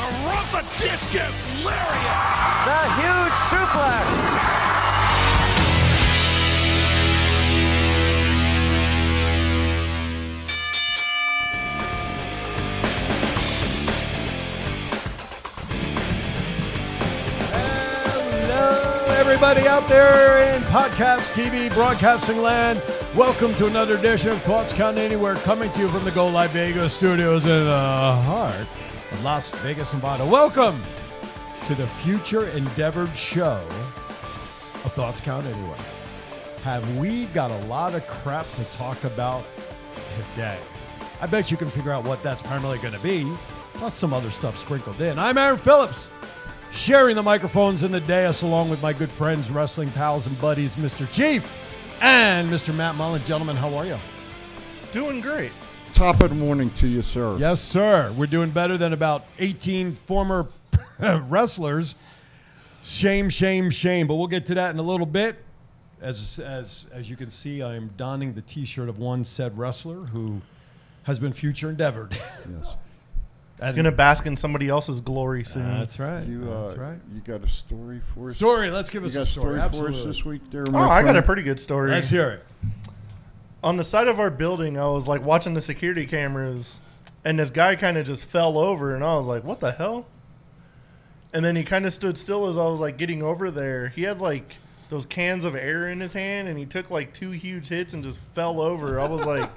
the rope, the discus lariat. The huge suplex. Everybody out there in podcast, TV, broadcasting land, welcome to another edition of Thoughts Count Anywhere, coming to you from the Go Live Vegas studios in the heart of Las Vegas, Nevada. Welcome to the future endeavored show of Thoughts Count Anywhere. Have we got a lot of crap to talk about today? I bet you can figure out what that's primarily going to be, plus some other stuff sprinkled in. I'm Aaron Phillips, sharing the microphones in the dais along with my good friends, wrestling pals and buddies, Mr. Chief and Mr. Matt Mullen. Gentlemen, how are you? Doing great. Top of the morning to you, sir. Yes, sir. We're doing better than about 18 former wrestlers. Shame, shame, shame. But we'll get to that in a little bit. As you can see, I am donning the T-shirt of one said wrestler who has been future endeavored. Yes. It's going to bask in somebody else's glory soon. That's right. That's right. You got a story for us? Story. Let's give us You a got a story. story for Absolutely. us this week there, Oh, my I got friend? a pretty good story. Let's hear it. On the side of our building, I was like watching the security cameras, and this guy kind of just fell over, and I was like, what the hell? And then he kind of stood still as I was like getting over there. He had like those cans of air in his hand, and he took like 2 huge hits and just fell over. I was like,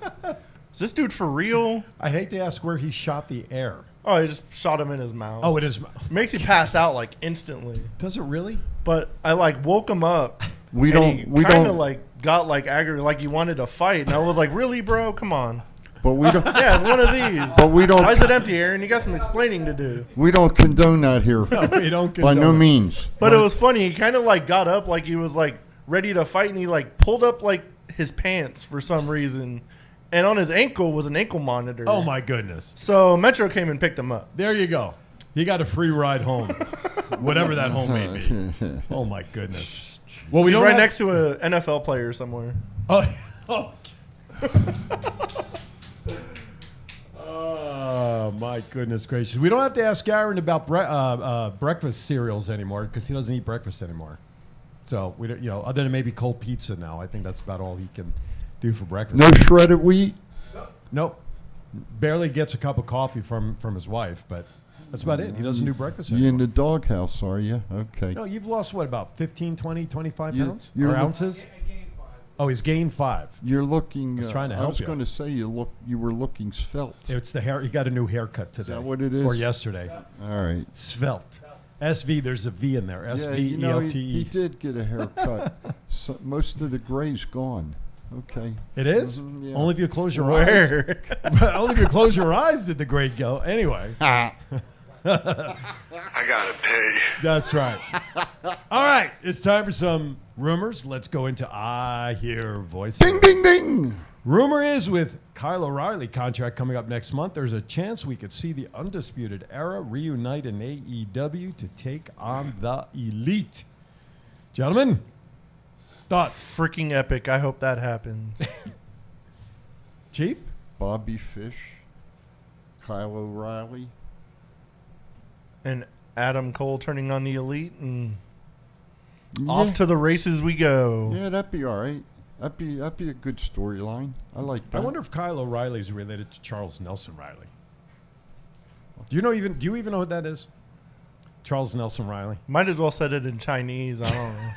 is this dude for real? I'd hate to ask where he shot the air. Oh, he just shot him in his mouth. Oh, it is. Makes you pass out like instantly. Does it really? But I like woke him up. We and he don't. We kind of don't. like got like aggravated, like he wanted to fight, and I was like, "Really, bro? Come on." But we don't. Yeah, it's one of these. But we don't. Why is it empty, Aaron? You got some explaining to do. We don't condone that here. We don't By no condone it. means. But it was funny. He kind of like got up, like he was like ready to fight, and he like pulled up like his pants for some reason, and on his ankle was an ankle monitor. Oh my goodness. So Metro came and picked him up. There you go. He got a free ride home, whatever that home may be. Oh my goodness. Well, we He's don't right have- next to an NFL player somewhere. Oh, oh my goodness gracious. We don't have to ask Aaron about breakfast cereals anymore because he doesn't eat breakfast anymore. So we don't, other than maybe cold pizza now, I think that's about all he can do for breakfast. No shredded wheat. Nope. Barely gets a cup of coffee from his wife, but that's about it. He doesn't do breakfast You anymore. in the doghouse, are you? Okay. No, you've lost what, about 15, 20, 25 You- pounds? you're Or look- ounces? Oh, he's gained 5. You're looking. I was trying to help I was you. going to say you were looking svelte. It's the hair. He got a new haircut today. that what it is? Or yesterday. All right. Svelte. SV, there's a V in there. Yeah, S-V-E-L-T-E. he did get a haircut. So, most of the gray's gone. Okay. It is? Mhm, yeah. Only if you close your eyes. Where? Only if you close your eyes did the grade go. Anyway. I gotta pay. That's right. All right. It's time for some rumors. Let's go into I Hear Voices. Ding, ding, ding. Rumor is with Kyle O'Reilly contract coming up next month, there's a chance we could see the Undisputed Era reunite in AEW to take on the Elite. Gentlemen, thoughts? Freaking epic. I hope that happens. Chief? Bobby Fish. Kyle O'Reilly. And Adam Cole turning on the Elite, and Yeah. off to the races we go. Yeah, that'd be all right. That'd be a good storyline. I like that. I wonder if Kyle O'Reilly is related to Charles Nelson Riley. Do you even know what that is? Charles Nelson Riley. Might as well said it in Chinese. I don't know.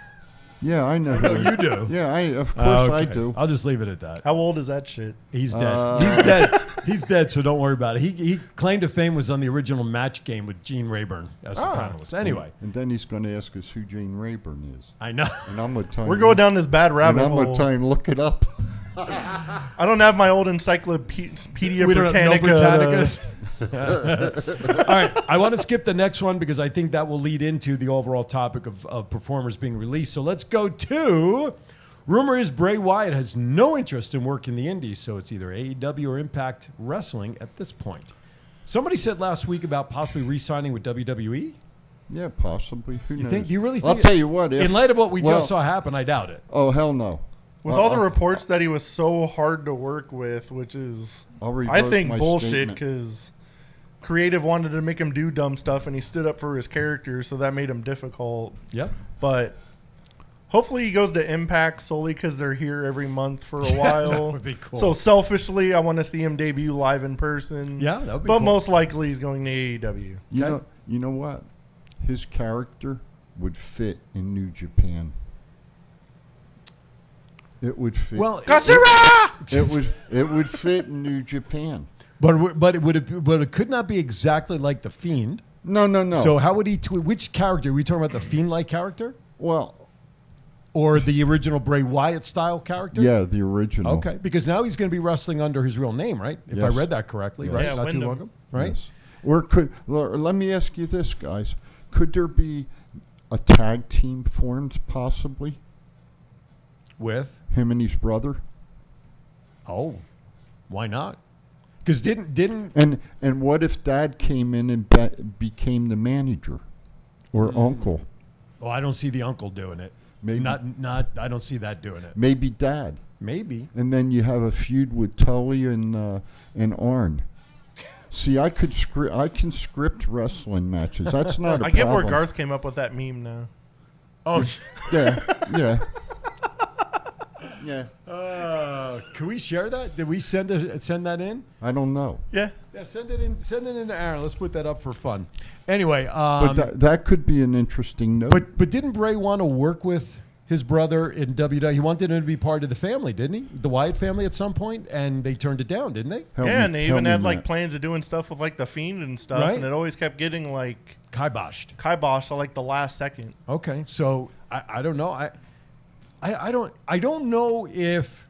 Yeah, I know. No, you do. Yeah, of course I Okay. do. I'll just leave it at that. How old is that shit? He's dead. He's dead. He's dead, so don't worry about it. He claimed to fame was on the original Match Game with Gene Rayburn as the panelist. Anyway, And then he's going to ask us who Jane Rayburn is. I know. And I'm going to tell We're going down this bad And rabbit I'm going hole. to tell him, look it up. I don't have my old Encyclopedia We don't have no Britannica. Britannicas. All right, I want to skip the next one because I think that will lead into the overall topic of performers being released. So let's go to, rumor is Bray Wyatt has no interest in working the indies, so it's either AEW or Impact Wrestling at this point. Somebody said last week about possibly re-signing with WWE. Yeah, possibly. Who knows? Do you really I'll think? tell you what. In light of what we just saw happen, I doubt it. Oh, hell no. With all the reports that he was so hard to work with, which is, I'll I revoke think, my bullshit statement. because creative wanted to make him do dumb stuff, and he stood up for his character, so that made him difficult. Yep. But hopefully he goes to Impact solely because they're here every month for a while. That would be cool. So selfishly, I want to see him debut live in person. Yeah, that would be But cool. most likely he's going to AEW. Okay. You know what? His character would fit in New Japan. It would fit. Well, it would fit in New Japan. but it could not be exactly like the Fiend. No. So how would he? Which character? Are we talking about the Fiend-like character Well, or the original Bray Wyatt style character? yeah, the original. Okay, because now he's going to be wrestling under his real name, right? If I Yes. read that correctly, Yes. right? Yeah, Not too Wyndham. long ago, right? Yes. Or let me ask you this, guys. Could there be a tag team formed, possibly? With Him and his brother? oh, why not? Because didn't And what if Dad came in and became the manager or uncle? oh, I don't see the uncle doing it. Maybe Not. I don't see that doing it. maybe Dad, Maybe. and then you have a feud with Tully and Arn. See, I can script wrestling matches. That's not a I get where problem. Garth came up with that meme now. Oh, Yeah. Yeah. can we share that? Did we send that in? I don't know. Yeah. Yeah, send it in. Send it in to Aaron. Let's put that up for fun. Anyway, But that could be an interesting note. but didn't Bray want to work with his brother in WWE? He wanted him to be part of the family, didn't he? The Wyatt family at some point, and they turned it down, didn't they? Help Yeah, me- and they help even me, had like Matt. plans of doing stuff with like the Fiend and stuff, Right. and it always kept getting like Kiboshed. kiboshed at like the last second. Okay, so I don't know. I don't know if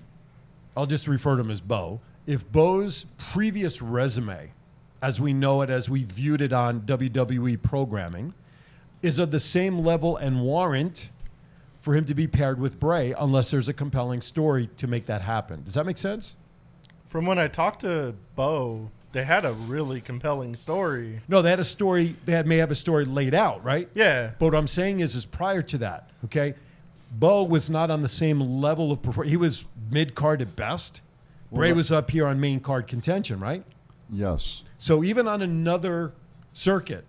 I'll just refer to him as Bo. If Bo's previous resume, as we know it, as we viewed it on WWE programming, is of the same level and warrant for him to be paired with Bray, unless there's a compelling story to make that happen. Does that make sense? From when I talked to Bo, they had a really compelling story. No, they had a story. May have a story laid out, right? Yeah. But what I'm saying is prior to that, okay, Bo was not on the same level of performance. He was mid-card at best. Bray was up here on main card contention, right? Yes. So even on another circuit,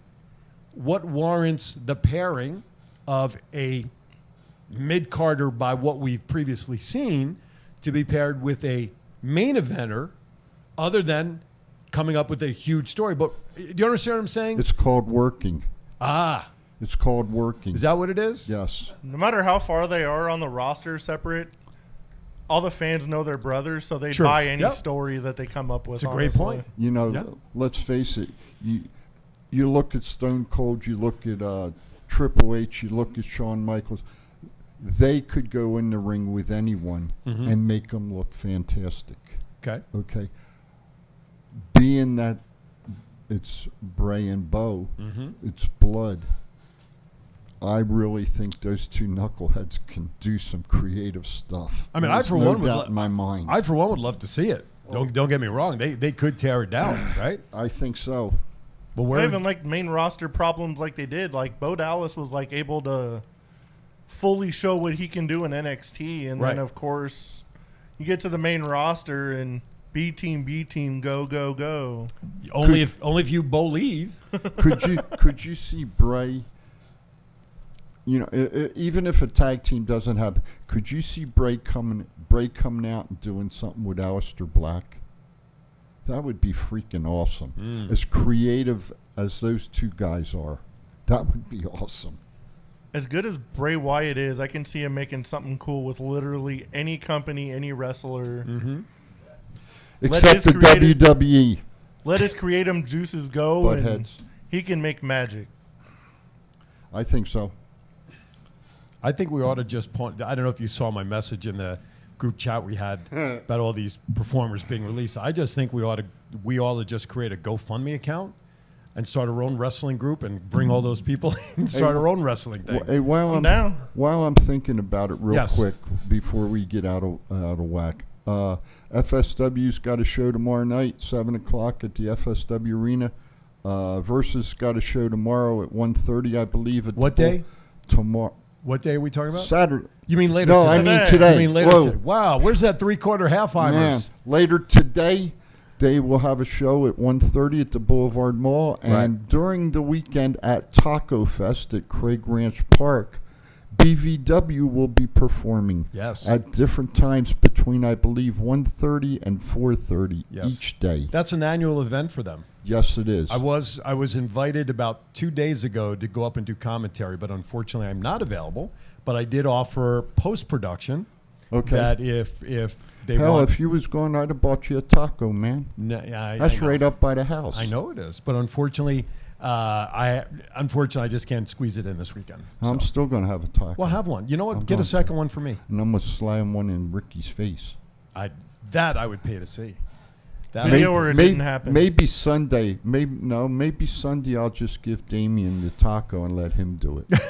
what warrants the pairing of a mid-carder by what we've previously seen to be paired with a main eventer other than coming up with a huge story? But do you understand what I'm saying? It's called working. It's called working. Is that what it is? Yes. No matter how far they are on the roster separate, all the fans know their brothers, so they True. buy any Yep. story that they come up with. It's a great honestly. point. You know, Yeah. let's face it. You look at Stone Cold, you look at Triple H, you look at Shawn Michaels. They could go in the ring with anyone and make them look fantastic. Okay. Okay. Being that it's Bray and Bo, it's blood. I really think those two knuckleheads can do some creative stuff. I mean, There's I, for no one, would doubt in my mind. I, for one, would love to see it. Don't get me wrong. They could tear it down, right? I think so. But Not where even like main roster problems like they did. Like Bo Dallas was like able to fully show what he can do in NXT, and Right. then of course you get to the main roster and B team, go go go. only if you believe. could you see Bray? You know, even if a tag team doesn't happen, could you see Bray coming out and doing something with Aleister Black? That would be freaking awesome. As creative as those two guys are, that would be awesome. As good as Bray Wyatt is, I can see him making something cool with literally any company, any wrestler. Except his the creative- WWE. Let his creative juices go, and Buttheads. he can make magic. I think so. I think we ought to just point. I don't know if you saw my message in the group chat we had about all these performers being released. I just think we ought to just create a GoFundMe account and start our own wrestling group and bring all those people in and start our own wrestling thing. Hey, while I'm down. I'm thinking about it real Yes. quick before we get out of whack. FSW's got a show tomorrow night, 7:00 at the FSW Arena. Versus got a show tomorrow at 1:30, I believe. At What the day? Tomorrow, What day are we talking about? Saturday. You mean later No, today? I mean Today. today. You mean later Whoa. today? Wow, where's that 3/4 Man, half-timers? later today, They will have a show at 1:30 at the Boulevard Mall, and during the weekend at Taco Fest at Craig Ranch Park, BVW will be performing at different times between, I believe, 1:30 and 4:30 each day. That's an annual event for them. Yes, it is. I was invited about 2 days ago to go up and do commentary, but unfortunately I'm not available. But I did offer post-production. Okay. That if they Hell, want, if you was going, I'd have bought you a taco, man. That's right up by the house. I know it is, but unfortunately, I just can't squeeze it in this weekend. I'm still going to have a taco. Well, have one. You know what? Get a second one for me. And I'm going to slam one in Ricky's face. I would pay to see. Video or it didn't happen. Maybe Sunday. Maybe Sunday I'll just give Damien the taco and let him do it.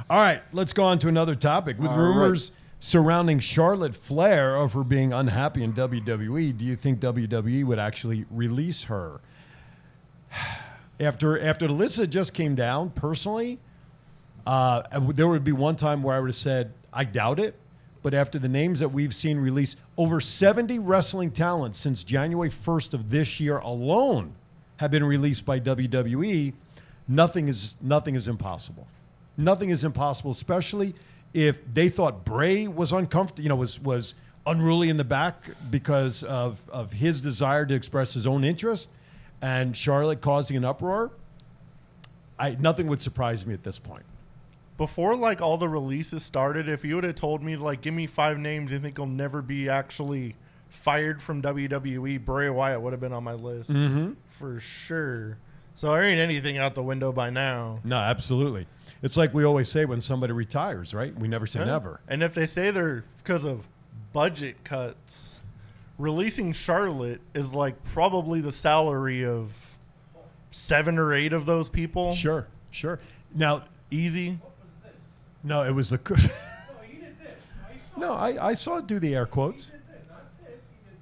All right, let's go on to another topic. With rumors surrounding Charlotte Flair of her being unhappy in WWE, do you think WWE would actually release her? After the list that just came down, personally, there would be one time where I would have said, I doubt it. But after the names that we've seen released, over 70 wrestling talents since January 1st of this year alone have been released by WWE. Nothing is impossible. Nothing is impossible, especially if they thought Bray was uncomfortable, was unruly in the back because of his desire to express his own interest, and Charlotte causing an uproar. Nothing would surprise me at this point. Before all the releases started, if you would have told me give me 5 names you think will never be actually fired from WWE, Bray Wyatt would have been on my list for sure. So there ain't anything out the window by now. No, absolutely. It's like we always say when somebody retires, right? We never say never. And if they say they're because of budget cuts, releasing Charlotte is probably the salary of 7 or 8 of those people. Sure. Now, easy. No, it was the. No, he did this. I saw it do the air quotes. He did this, not this. He did.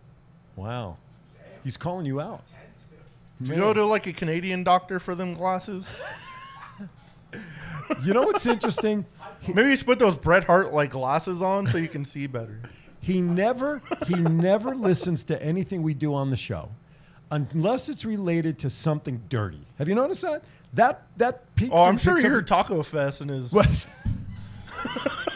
Wow. He's calling you out. Did you go to a Canadian doctor for them glasses? You know what's interesting? Maybe you should put those Bret Hart glasses on so you can see better. He never listens to anything we do on the show unless it's related to something dirty. Have you noticed that? That peaks. Oh, I'm sure you heard Taco Fest and his.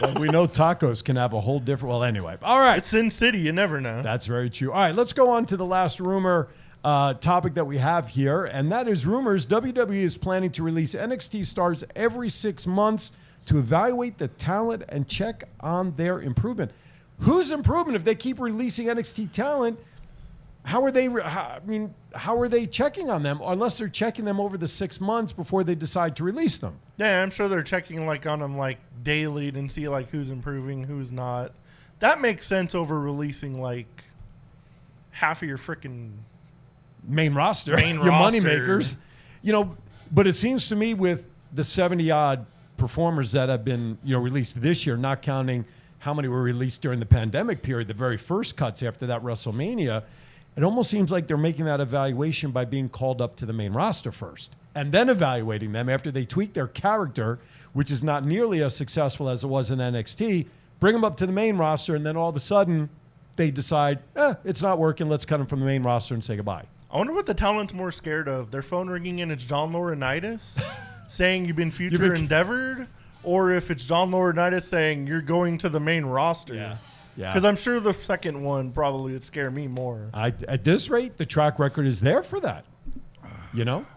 Well, we know tacos can have a whole different. Well, anyway, all right. It's Sin City. You never know. That's very true. All right, let's go on to the last rumor topic that we have here, and that is rumors WWE is planning to release NXT stars every 6 months to evaluate the talent and check on their improvement. Whose improvement? If they keep releasing NXT talent, how are they checking on them? Unless they're checking them over the 6 months before they decide to release them. Yeah, I'm sure they're checking on them daily and see who's improving, who's not. That makes sense over releasing half of your freaking main roster, your money makers. But it seems to me with the 70 odd performers that have been released this year, not counting how many were released during the pandemic period, the very first cuts after that WrestleMania. It almost seems like they're making that evaluation by being called up to the main roster first and then evaluating them after they tweak their character, which is not nearly as successful as it was in NXT, bring them up to the main roster, and then all of a sudden they decide, it's not working, let's cut them from the main roster and say goodbye. I wonder what the talent's more scared of. Their phone ringing in, it's John Laurinaitis saying you've been endeavored, or if it's John Laurinaitis saying you're going to the main roster. Yeah. Because I'm sure the second one probably would scare me more. At this rate, the track record is there for that.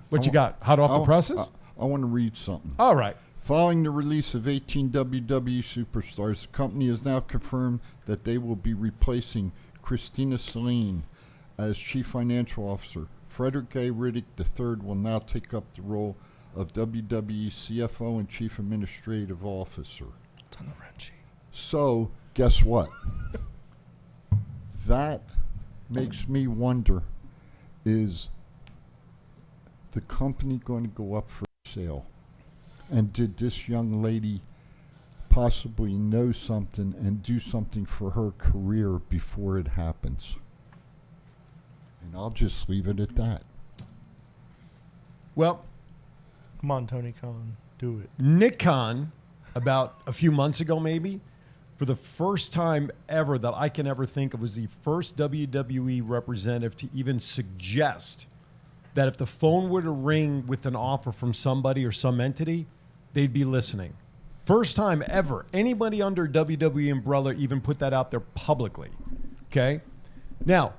What you got? Hot off the presses? I want to read something. All right. Following the release of 18 WWE superstars, the company has now confirmed that they will be replacing Christina Celine as Chief Financial Officer. Frederick A. Riddick III will now take up the role of WWE CFO and Chief Administrative Officer. It's on the run sheet. So, guess what? That makes me wonder, is the company going to go up for sale? And did this young lady possibly know something and do something for her career before it happens? And I'll just leave it at that. Well, come on, Tony Khan, do it. Nick Khan, about a few months ago maybe, for the first time ever that I can ever think of, was the first WWE representative to even suggest that if the phone were to ring with an offer from somebody or some entity, they'd be listening. First time ever anybody under WWE umbrella even put that out there publicly. Okay? Now,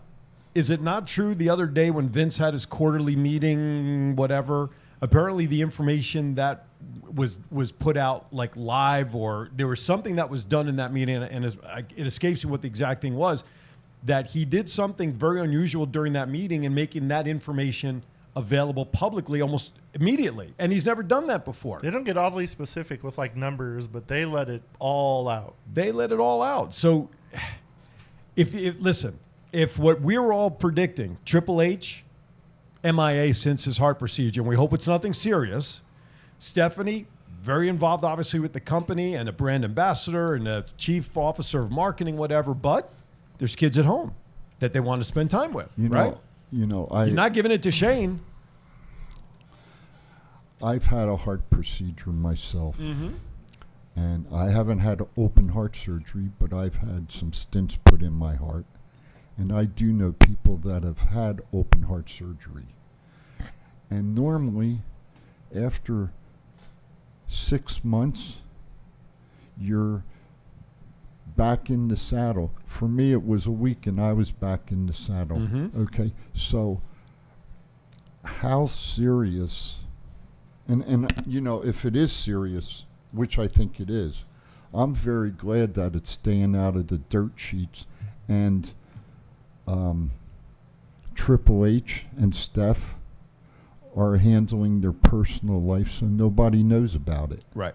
is it not true the other day when Vince had his quarterly meeting, whatever, apparently the information that was put out like live, or there was something that was done in that meeting, and it escapes me what the exact thing was, that he did something very unusual during that meeting in making that information available publicly almost immediately. And he's never done that before. They don't get oddly specific with like numbers, but they let it all out. They let it all out. So listen, if what we were all predicting, Triple H, MIA since his heart procedure, and we hope it's nothing serious. Stephanie, very involved obviously with the company and a brand ambassador and a chief officer of marketing, whatever, but there's kids at home that they want to spend time with, right? You're not giving it to Shane. I've had a heart procedure myself, and I haven't had open heart surgery, but I've had some stents put in my heart, and I do know people that have had open heart surgery. And normally, after 6 months, you're back in the saddle. For me, it was a week, and I was back in the saddle. Okay, so how serious? And you know, if it is serious, which I think it is, I'm very glad that it's staying out of the dirt sheets, and Triple H and Steph are handling their personal life, so nobody knows about it. Right.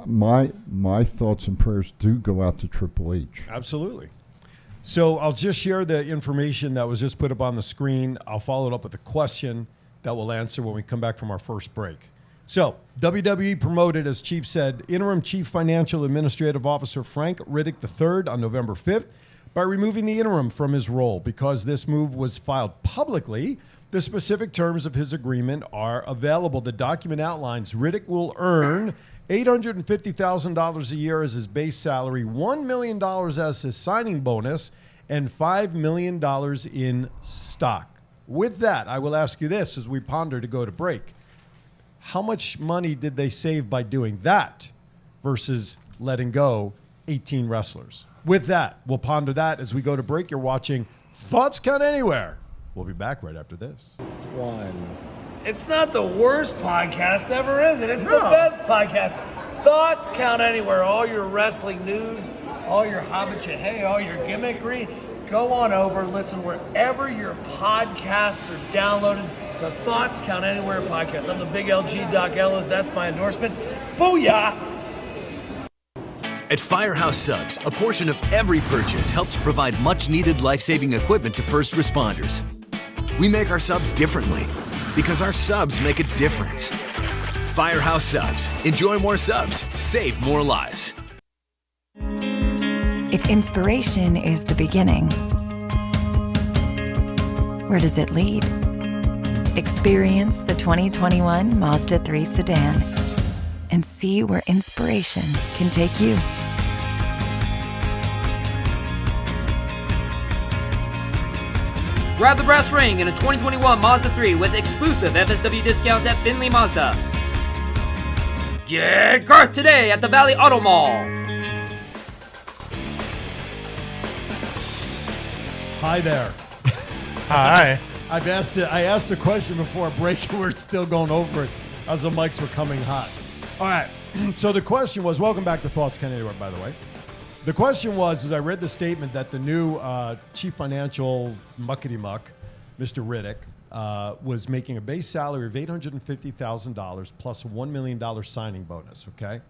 My thoughts and prayers do go out to Triple H. Absolutely. So I'll just share the information that was just put up on the screen. I'll follow it up with a question that we'll answer when we come back from our first break. So WWE promoted, as Chief said, interim Chief Financial Administrative Officer Frank Riddick III on November 5th by removing the interim from his role. Because this move was filed publicly, the specific terms of his agreement are available. The document outlines Riddick will earn $850,000 a year as his base salary, $1 million as his signing bonus, and $5 million in stock. With that, I will ask you this as we ponder to go to break. How much money did they save by doing that versus letting go 18 wrestlers? With that, we'll ponder that as we go to break. You're watching Thoughts Count Anywhere. We'll be back right after this. It's not the worst podcast ever, is it? It's the best podcast. Thoughts Count Anywhere. All your wrestling news, all your hobbit-cha-hey, all your gimmickry. Go on over, listen wherever your podcasts are downloaded. The Thoughts Count Anywhere podcast. I'm the big LG Doc Ellis. That's my endorsement. Booyah! At Firehouse Subs, a portion of every purchase helps provide much-needed life-saving equipment to first responders. We make our subs differently because our subs make a difference. Firehouse Subs. Enjoy more subs. Save more lives. If inspiration is the beginning, where does it lead? Experience the 2021 Mazda 3 sedan and see where inspiration can take you. Grab the brass ring in a 2021 Mazda 3 with exclusive FSW discounts at Findlay Mazda. Get Garth today at the Valley Auto Mall. Hi there. Hi. I asked a question before a break, and we're still going over it as the mics were coming hot. All right. So the question was, welcome back to Thoughts Count Anywhere, by the way. The question was, as I read the statement that the new chief financial muckety-muck, Mr. Riddick, was making a base salary of $850,000 plus a $1 million signing bonus, okay?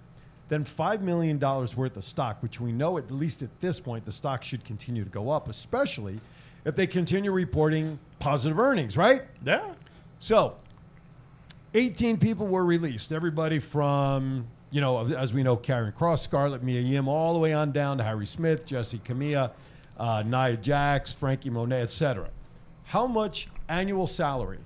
Then $5 million worth of stock, which we know at least at this point the stock should continue to go up, especially if they continue reporting positive earnings, right? Yeah. So 18 people were released. Everybody from, you know, as we know, Karrion Kross, Scarlett, Mia Yim, all the way on down to Harry Smith, Jesse Camilla, Nia Jax, Frankie Monet, etc. How much annual salary,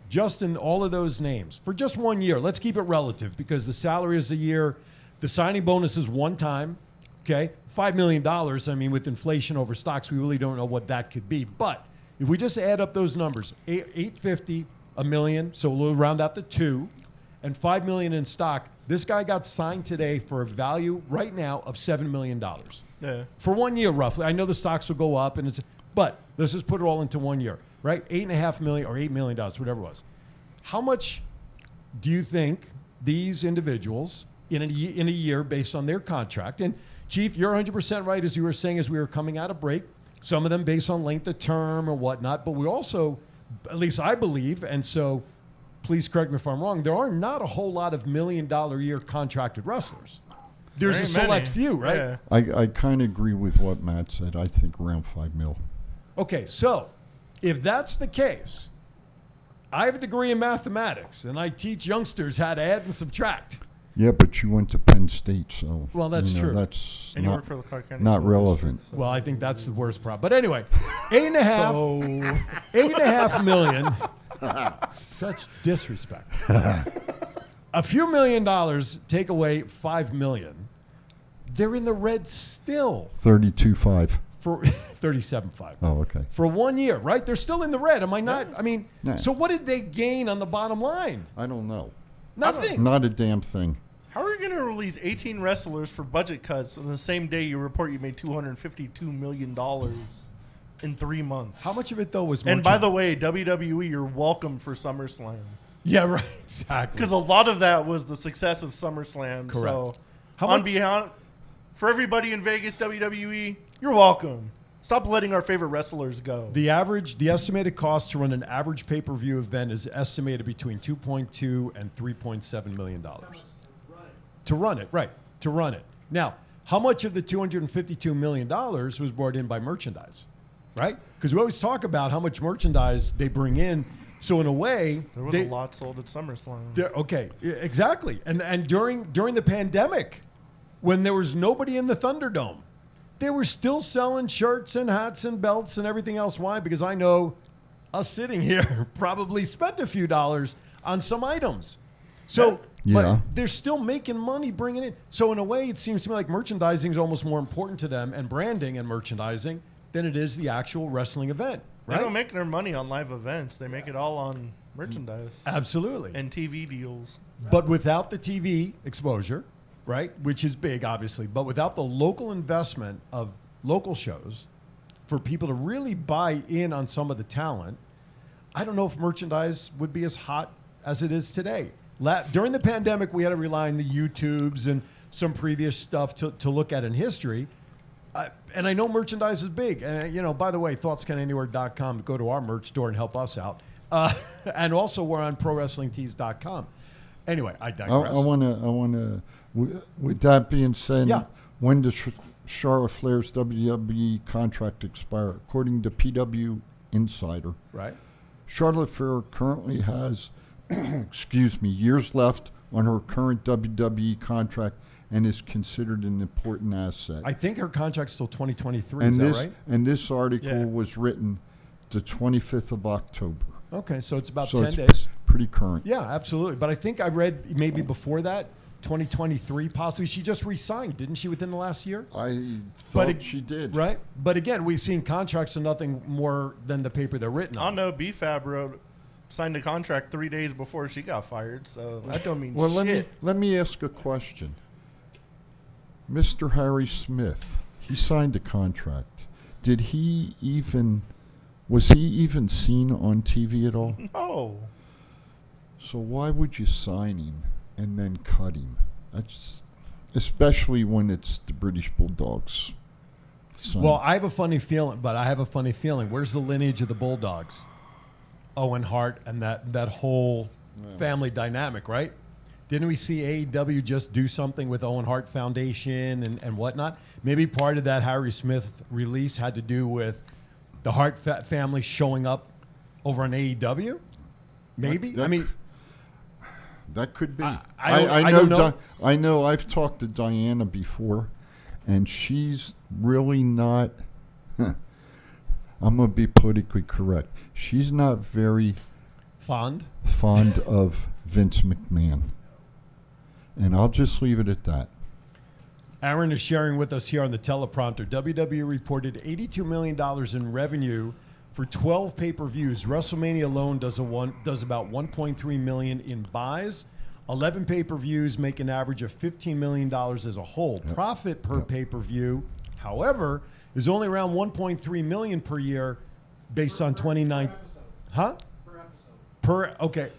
just in all of those names, for just 1 year? Let's keep it relative because the salary is a year. The signing bonus is one time. Okay, $5 million. I mean, with inflation over stocks, we really don't know what that could be. But if we just add up those numbers, 850, a million, so we'll round out to 2, and $5 million in stock. This guy got signed today for a value right now of $7 million. Yeah. For 1 year, roughly. I know the stocks will go up, but let's just put it all into 1 year, right? $8.5 million or $8 million, whatever it was. How much do you think these individuals in a year, based on their contract, and Chief, you're 100% right, as you were saying, as we were coming out of break, some of them based on length of term or whatnot, but we also, at least I believe, and so please correct me if I'm wrong, there are not a whole lot of $1 million a year contracted wrestlers. There's a ain't select many. few, right? Yeah. I kind of agree with what Matt said. I think around $5 million. Okay, so if that's the case, I have a degree in mathematics, and I teach youngsters how to add and subtract. Yeah, but you went to Penn State, so Well, that's true. That's And you not, work for the Clark County not School relevant. District, so- Well, I think that's the worst problem. But anyway, $8.5 million. Such disrespect. A few $1 million take away $5 million. They're in the red still 32.5. for 37.5. Oh, okay. For 1 year, right? They're still in the red. Am I not? I mean, Yeah. so what did they gain on the bottom line? I don't know. Nothing. Not a damn thing. How are you going to release 18 wrestlers for budget cuts on the same day you report you made $252 million in 3 months? How much of it, though, was And by the merchandise? way, WWE, you're welcome for SummerSlam. Yeah, right. Exactly. Because a lot of that was the success of SummerSlam. Correct. So, How on much- behalf, for everybody in Vegas, WWE, you're welcome. Stop letting our favorite wrestlers go. The estimated cost to run an average pay-per-view event is estimated between $2.2 and $3.7 million. To run it, right? To run it. Now, how much of the $252 million was brought in by merchandise, right? Because we always talk about how much merchandise they bring in. So in a way, there was a lot sold at SummerSlam. Okay, exactly. And during the pandemic, when there was nobody in the Thunderdome, they were still selling shirts and hats and belts and everything else. Why? Because I know us sitting here probably spent a few dollars on some items. So Yeah. but they're still making money bringing it. So in a way, it seems to me like merchandising is almost more important to them, and branding and merchandising, than it is the actual wrestling event. They Right? don't make their money on live events. They make it all on merchandise Absolutely. and TV deals. But without the TV exposure, right, which is big, obviously, but without the local investment of local shows for people to really buy in on some of the talent, I don't know if merchandise would be as hot as it is today. During the pandemic, we had to rely on the YouTubes and some previous stuff to look at in history. And I know merchandise is big. And, by the way, thoughtscananywhere.com, go to our merch store and help us out. And also, we're on prowrestlingtees.com. Anyway, I digress. I want to. With that being said, Yeah. when does Charlotte Flair's WWE contract expire? According to PW Insider, Right. Charlotte Flair currently has, years left on her current WWE contract and is considered an important asset. I think her contract's still 2023. and Is this that right? and this article Yeah. was written the 25th of October. Okay, so it's about So 10 it's days. pretty current. Yeah, absolutely. But I think I read maybe before that, 2023 possibly. She just re-signed, didn't she, within the last year? I thought it- she did. Right? But again, we've seen contracts are nothing more than the paper they're written I on. know BFAB signed a contract 3 days before she got fired, so that don't mean Well, shit. let me ask a question. Mr. Harry Smith, he signed a contract. Was he even seen on TV at all? No. So why would you sign him and then cut him? That's especially when it's the British Bulldogs. son. Well, I have a funny feeling, Where's the lineage of the Bulldogs? Owen Hart and that whole family dynamic, right? Didn't we see AEW just do something with Owen Hart Foundation and whatnot? Maybe part of that Harry Smith release had to do with the Hart family showing up over on AEW? Maybe? That could be. I don't know. I know. I've talked to Diana before, and she's really not. I'm gonna be politically correct. She's not very Fond? fond of Vince McMahon, and I'll just leave it at that. Aaron is sharing with us here on the teleprompter. WWE reported $82 million in revenue for 12 pay-per-views. WrestleMania alone does about $1.3 million in buys. 11 pay-per-views make an average of $15 million as a whole. Profit per pay-per-view, however, is only around $1.3 million per year based on 29. Huh? Okay.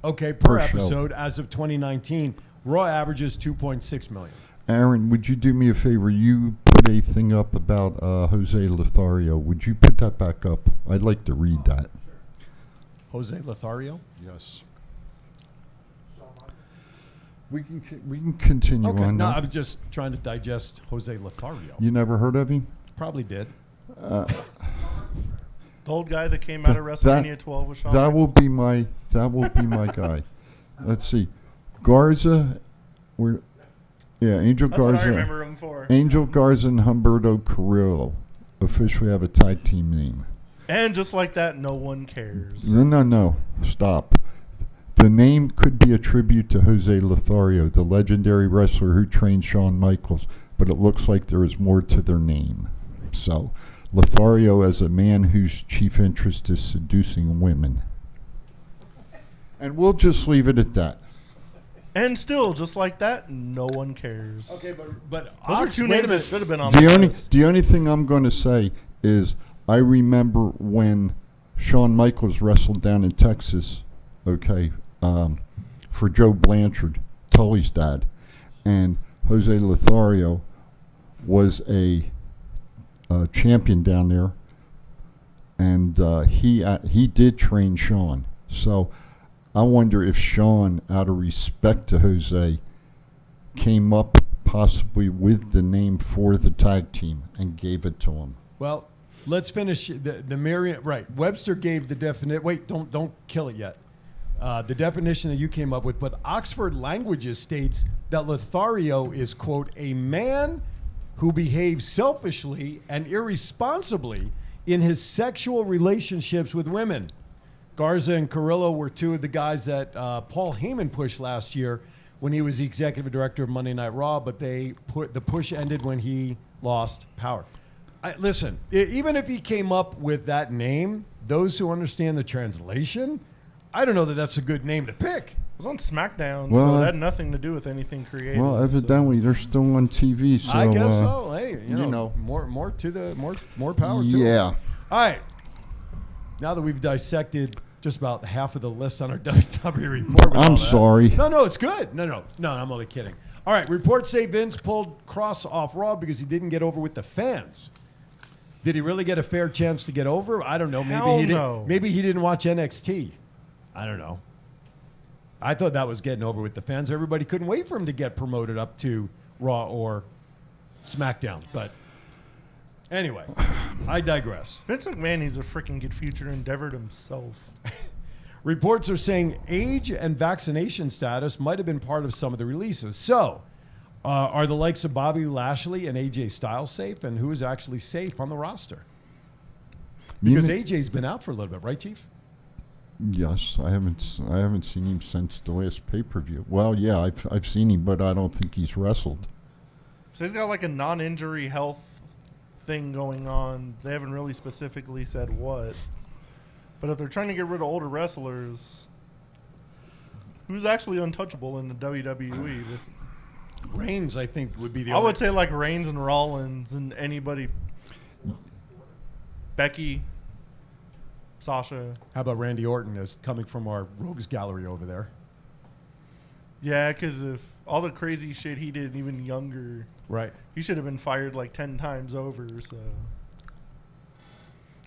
Okay, per Per show. episode as of 2019. Raw averages $2.6 million. Aaron, would you do me a favor? You put a thing up about Jose Lothario. Would you put that back up? I'd like to read that. Jose Lothario? Yes. We can continue Okay, on. no, now. I'm just trying to digest Jose Lothario. You never heard of him? Probably did. The old guy that came out of WrestleMania 12 with Shawn. That will be my guy. Let's see. Garza, Angel That's what I Garza. remember him for. Angel Garza and Humberto Carrillo officially have a tag team name. And just like that, no one cares. No. Stop. The name could be a tribute to Jose Lothario, the legendary wrestler who trained Shawn Michaels, but it looks like there is more to their name. So, Lothario as a man whose chief interest is seducing women. And we'll just leave it at that. And still, just like that, no one cares. Okay, but Those are Ox, two wait a names that minute. should have been on The only thing I'm going to say is I remember when Shawn Michaels wrestled down in Texas, for Joe Blanchard, Tully's dad, and Jose Lothario was a champion down there, and he did train Shawn. So I wonder if Shawn, out of respect to Jose, came up possibly with the name for the tag team and gave it to him. Well, let's finish the Merriam. Right, Webster gave the definition. Wait, don't kill it yet. The definition that you came up with, but Oxford Languages states that Lothario is, quote, a man who behaves selfishly and irresponsibly in his sexual relationships with women. Garza and Carrillo were two of the guys that Paul Heyman pushed last year when he was the executive director of Monday Night Raw, but the push ended when he lost power. Listen, even if he came up with that name, those who understand the translation, I don't know that that's a good name to pick. It was on SmackDown, Well, so it had nothing to do with anything creative. Well, evidently they're still on TV, so I guess so. Hey, you know, know. more to the more power to yeah. it. All right. Now that we've dissected just about half of the list on our WWE report. I'm sorry. No, it's good. No, I'm only kidding. All right, reports say Vince pulled Cross off Raw because he didn't get over with the fans. Did he really get a fair chance to get over? I don't know. Maybe he didn't watch NXT. I don't know. I thought that was getting over with the fans. Everybody couldn't wait for him to get promoted up to Raw or SmackDown. But anyway, I digress. Vince McMahon needs a freaking good future endeavored himself. Reports are saying age and vaccination status might have been part of some of the releases. So, are the likes of Bobby Lashley and AJ Styles safe? And who is actually safe on the roster? Because AJ's been out for a little bit, right, Chief? Yes, I haven't seen him since the last pay-per-view. Well, yeah, I've seen him, but I don't think he's wrestled. So he's got like a non-injury health thing going on. They haven't really specifically said what. But if they're trying to get rid of older wrestlers, who's actually untouchable in the WWE? Reigns, I think, would be the. I would say like Reigns and Rollins and anybody. Becky, Sasha. How about Randy Orton is coming from our rogues gallery over there? Yeah, because if all the crazy shit he did even younger, right? He should have been fired like 10 times over. So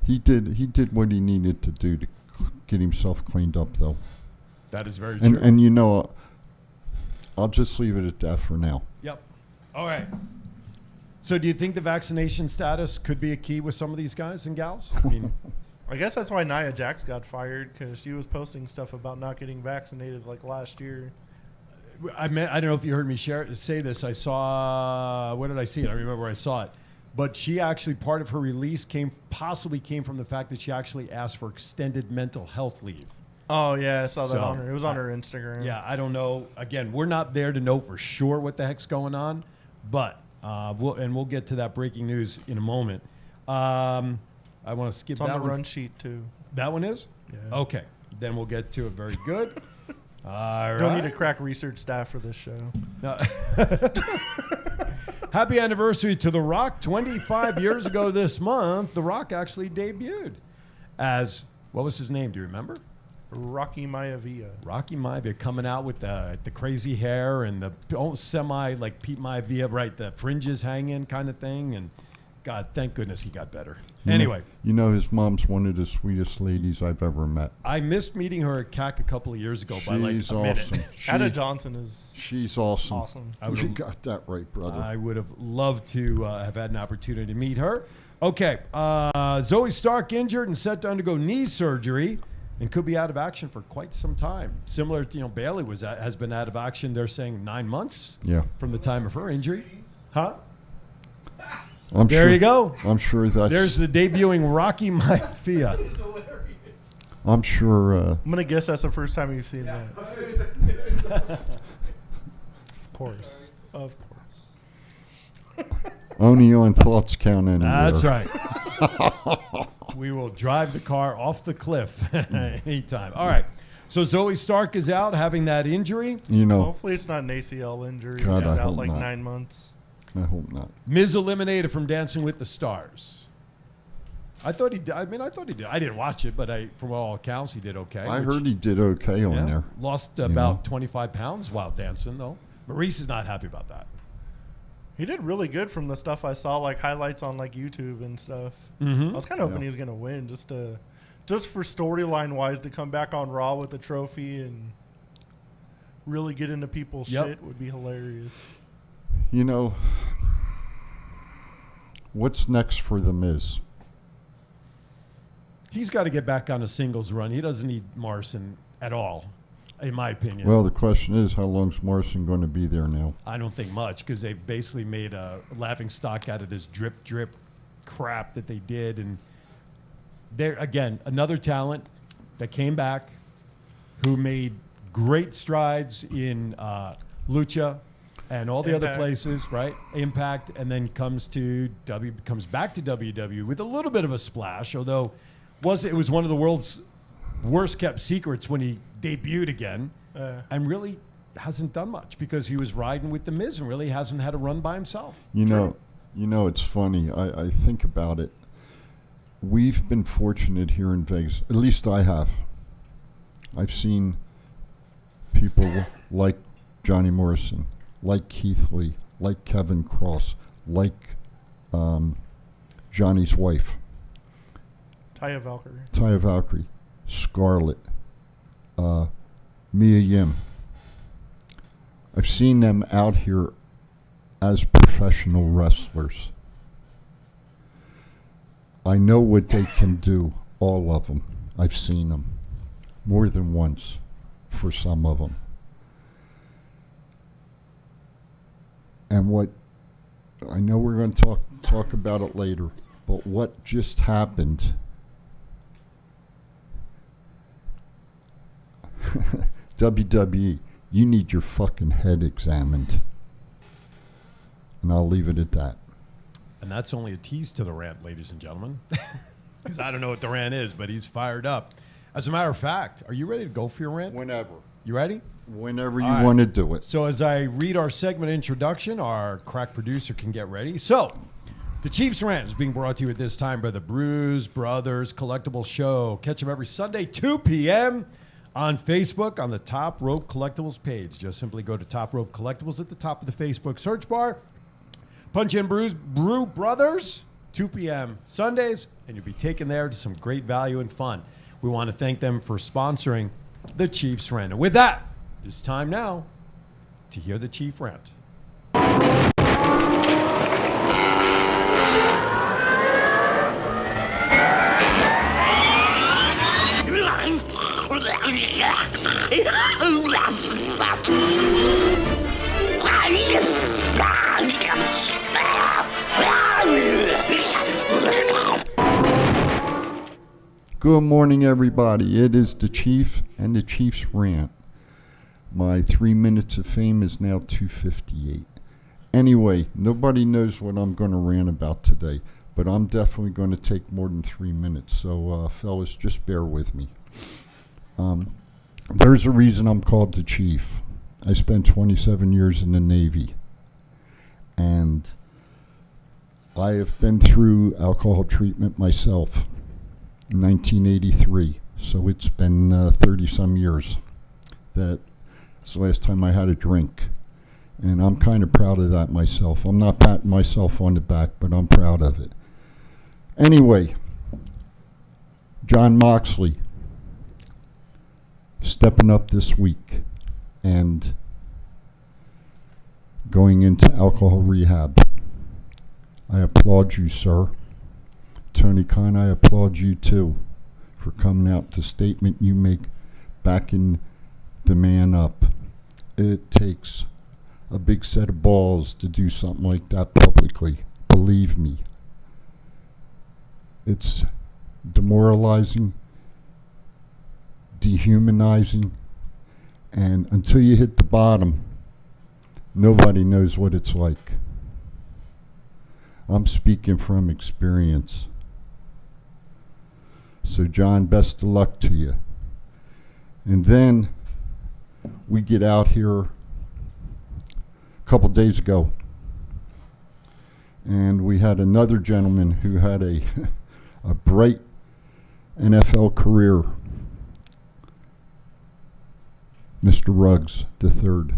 he did what he needed to do to get himself cleaned up, though. That is very true. And you know, I'll just leave it at that for now. Yep. All right. So do you think the vaccination status could be a key with some of these guys and gals? I mean, I guess that's why Nia Jax got fired, because she was posting stuff about not getting vaccinated like last year. I don't know if you heard me say this. I saw, where did I see it? I don't remember where I saw it. But she actually, part of her release possibly came from the fact that she actually asked for extended mental health leave. Oh yeah, I saw that So, on her. It was on her Instagram. Yeah, I don't know. Again, we're not there to know for sure what the heck's going on, but we'll get to that breaking news in a moment. I want to skip It's on that the one. run sheet too. That one is? Yeah. Okay. Then we'll get to it. Very good. All Don't right. need a crack research staff for this show. No. Happy anniversary to The Rock. 25 years ago this month, The Rock actually debuted as, what was his name? Do you remember? Rocky Maivia. Rocky Maivia, coming out with the crazy hair and the semi like Pete Maivia, right? The fringes hanging kind of thing. And God, thank goodness he got better. Anyway, You know, his mom's one of the sweetest ladies I've ever met. I missed meeting her at CAC a couple of years ago by like She's a minute. awesome. Ada Johnson is She's awesome. awesome. You got that right, brother. I would have loved to have had an opportunity to meet her. Okay, Zoe Stark injured and set to undergo knee surgery and could be out of action for quite some time. Similar to, Bailey has been out of action. They're saying 9 months Yeah. from the time of her injury. Huh? I'm There sure, you go. I'm sure that's. There's the debuting Rocky Maivia. It's hilarious. I'm sure. I'm gonna guess that's the first time you've seen that. Of course. Only on Thoughts Count Anywhere. That's right. We will drive the car off the cliff anytime. All right. So Zoe Stark is out having that injury. You know, Hopefully it's not an ACL injury. God, She's I out hope like not. 9 months. I hope not. Miz eliminated from Dancing with the Stars. I thought he did. I thought he did. I didn't watch it, but from all accounts, he did okay. I heard he did okay on there. Lost about 25 pounds while dancing, though. Maurice is not happy about that. He did really good from the stuff I saw, like highlights on like YouTube and stuff. Mm-hmm. I was kind of hoping he was gonna win, just for storyline wise to come back on Raw with the trophy and really get into people's shit would be hilarious. You know, what's next for The Miz? He's got to get back on a singles run. He doesn't need Morrison at all, in my opinion. Well, the question is, how long's Morrison going to be there now? I don't think much because they've basically made a laughing stock out of this drip crap that they did. And they're, again, another talent that came back who made great strides in Lucha and all the other Impact. places, right? Impact, and then comes back to WWE with a little bit of a splash, although it was one of the world's worst kept secrets when he debuted again, and really hasn't done much because he was riding with The Miz and really hasn't had a run by himself. You know, it's funny. I think about it. We've been fortunate here in Vegas. At least I have. I've seen people like Johnny Morrison, like Keith Lee, like Kevin Cross, like Johnny's wife, Taya Valkyrie, Scarlett, Mia Yim. I've seen them out here as professional wrestlers. I know what they can do, all of them. I've seen them more than once for some of them. And what I know we're going to talk about it later, but what just happened WWE, you need your fucking head examined. And I'll leave it at that. And that's only a tease to the rant, ladies and gentlemen. Because I don't know what the rant is, but he's fired up. As a matter of fact, are you ready to go for your rant? Whenever. You ready? Whenever you All right. want to do it. So as I read our segment introduction, our crack producer can get ready. So, the Chiefs Rant is being brought to you at this time by the Bruise Brothers Collectibles Show. Catch them every Sunday, 2 p.m. on Facebook on the Top Rope Collectibles page. Just simply go to Top Rope Collectibles at the top of the Facebook search bar. Punch in Brew Brothers, 2 p.m. Sundays, and you'll be taken there to some great value and fun. We want to thank them for sponsoring the Chiefs Rant. And with that, it's time now to hear the Chief Rant. Good morning, everybody. It is the Chief and the Chief's Rant. My 3 minutes of fame is now 2:58. Anyway, nobody knows what I'm going to rant about today, but I'm definitely going to take more than 3 minutes. So, fellas, just bear with me. There's a reason I'm called the Chief. I spent 27 years in the Navy, and I have been through alcohol treatment myself in 1983, so it's been 30-some years. That's the last time I had a drink, and I'm kind of proud of that myself. I'm not patting myself on the back, but I'm proud of it. Anyway, John Moxley stepping up this week and going into alcohol rehab. I applaud you, sir. Tony Khan, I applaud you too for coming out. The statement you make backing the man up. It takes a big set of balls to do something like that publicly. Believe me. It's demoralizing, dehumanizing, and until you hit the bottom, nobody knows what it's like. I'm speaking from experience. So, John, best of luck to you. And then we get out here a couple days ago, and we had another gentleman who had a bright NFL career, Mr. Ruggs III.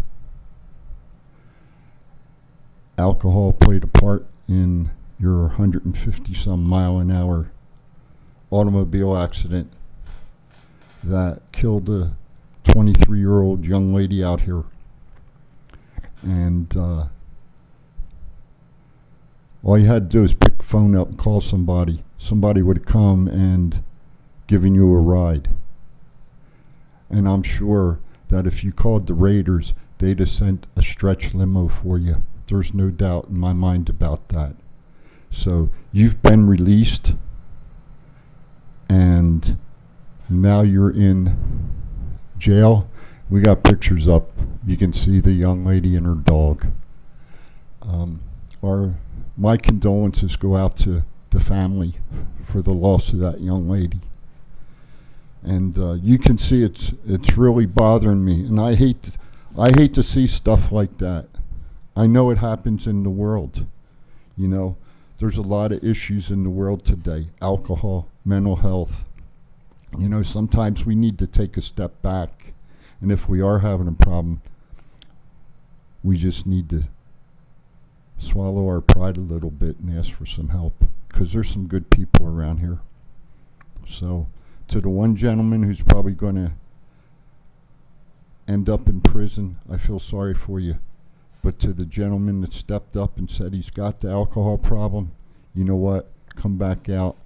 Alcohol played a part in your 150-some mile an hour automobile accident that killed a 23-year-old young lady out here. And all you had to do is pick the phone up and call somebody. Somebody would come and given you a ride. And I'm sure that if you called the Raiders, they'd have sent a stretch limo for you. There's no doubt in my mind about that. So you've been released, and now you're in jail. We got pictures up. You can see the young lady and her dog. My condolences go out to the family for the loss of that young lady. And you can see it's really bothering me, and I hate to see stuff like that. I know it happens in the world. You know, there's a lot of issues in the world today. Alcohol, mental health. You know, sometimes we need to take a step back. And if we are having a problem, we just need to swallow our pride a little bit and ask for some help. Because there's some good people around here. So, to the one gentleman who's probably going to end up in prison, I feel sorry for you. But to the gentleman that stepped up and said he's got the alcohol problem, you know what? Come back out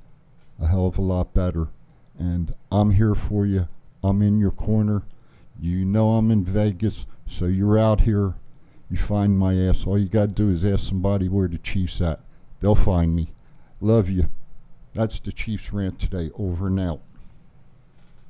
a hell of a lot better. And I'm here for you. I'm in your corner. You know I'm in Vegas, so you're out here. You find my ass. All you got to do is ask somebody where the Chief's at. They'll find me. Love you. That's the Chief's Rant today. Over and out.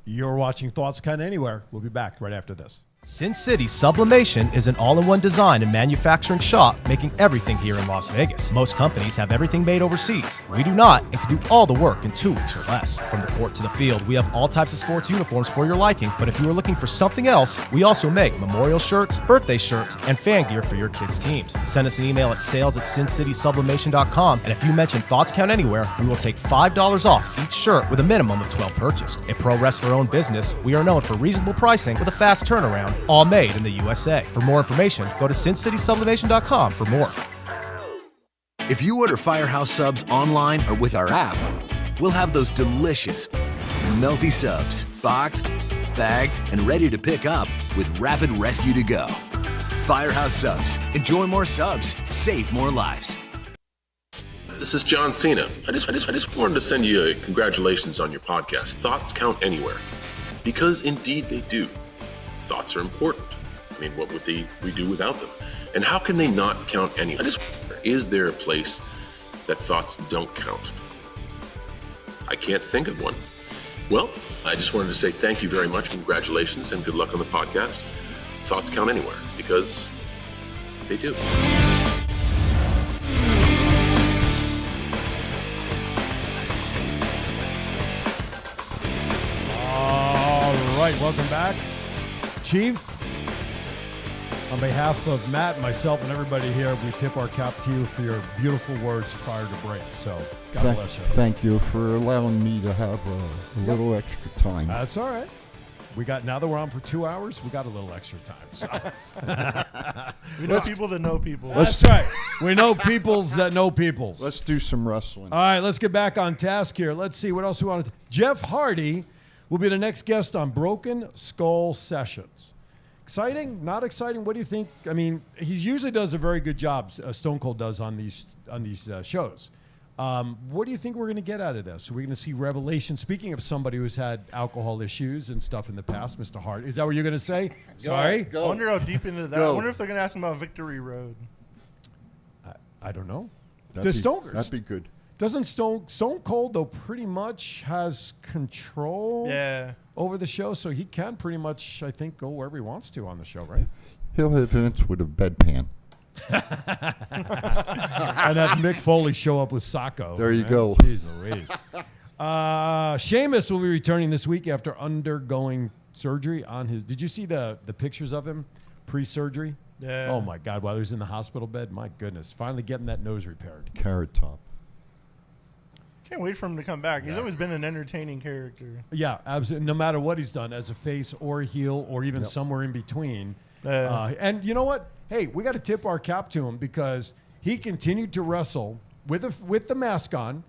You're watching Thoughts Count Anywhere. We'll be back right after this. Sin City Sublimation is an all-in-one design and manufacturing shop making everything here in Las Vegas. Most companies have everything made overseas. We do not and can do all the work in 2 weeks or less. From the court to the field, we have all types of sports uniforms for your liking, but if you are looking for something else, we also make memorial shirts, birthday shirts, and fan gear for your kids' teams. Send us an email at sales@sincitysublimation.com, and if you mention Thoughts Count Anywhere, we will take $5 off each shirt with a minimum of 12 purchased. A pro wrestler-owned business, we are known for reasonable pricing with a fast turnaround, all made in the USA. For more information, go to sincitysublimation.com for more. If you order Firehouse Subs online or with our app, we'll have those delicious, melty subs boxed, bagged, and ready to pick up with rapid rescue to go. Firehouse Subs. Enjoy more subs. Save more lives. This is John Cena. I just wanted to send you a congratulations on your podcast. Thoughts count anywhere. Because indeed they do. Thoughts are important. I mean, what would we do without them? And how can they not count anywhere? Is there a place that thoughts don't count? I can't think of one. Well, I just wanted to say thank you very much, congratulations, and good luck on the podcast. Thoughts count anywhere, because they do. All right, welcome back. Chief, on behalf of Matt, myself, and everybody here, we tip our cap to you for your beautiful words prior to break. So, God bless you. Thank you for allowing me to have a little extra time. That's all right. Now that we're on for 2 hours, we got a little extra time. So. We know people that know people. That's right. We know peoples that know peoples. Let's do some wrestling. All right, let's get back on task here. Let's see what else we want to. Jeff Hardy will be the next guest on Broken Skull Sessions. Exciting? Not exciting? What do you think? I mean, he usually does a very good job. Stone Cold does on these shows. What do you think we're going to get out of this? Are we going to see revelation? Speaking of somebody who's had alcohol issues and stuff in the past, Mr. Hart, is that what you're going to say? Sorry? I wonder how deep into that. I wonder if they're going to ask him about Victory Road. I don't know. That'd be good. Doesn't Stone Cold, though, pretty much has control over the show, so he can pretty much, I think, go wherever he wants to on the show, right? He'll have Vince with a bedpan. And have Mick Foley show up with Sacco. There you go. Jeez Louise. Sheamus will be returning this week after undergoing surgery on his... Did you see the pictures of him pre-surgery? Yeah. Oh, my God. While he was in the hospital bed? My goodness. Finally getting that nose repaired. Carrot Top. Can't wait for him to come back. He's always been an entertaining character. Yeah, absolutely. No matter what he's done as a face or a heel or even somewhere in between. And you know what? Hey, we got to tip our cap to him because he continued to wrestle with the mask on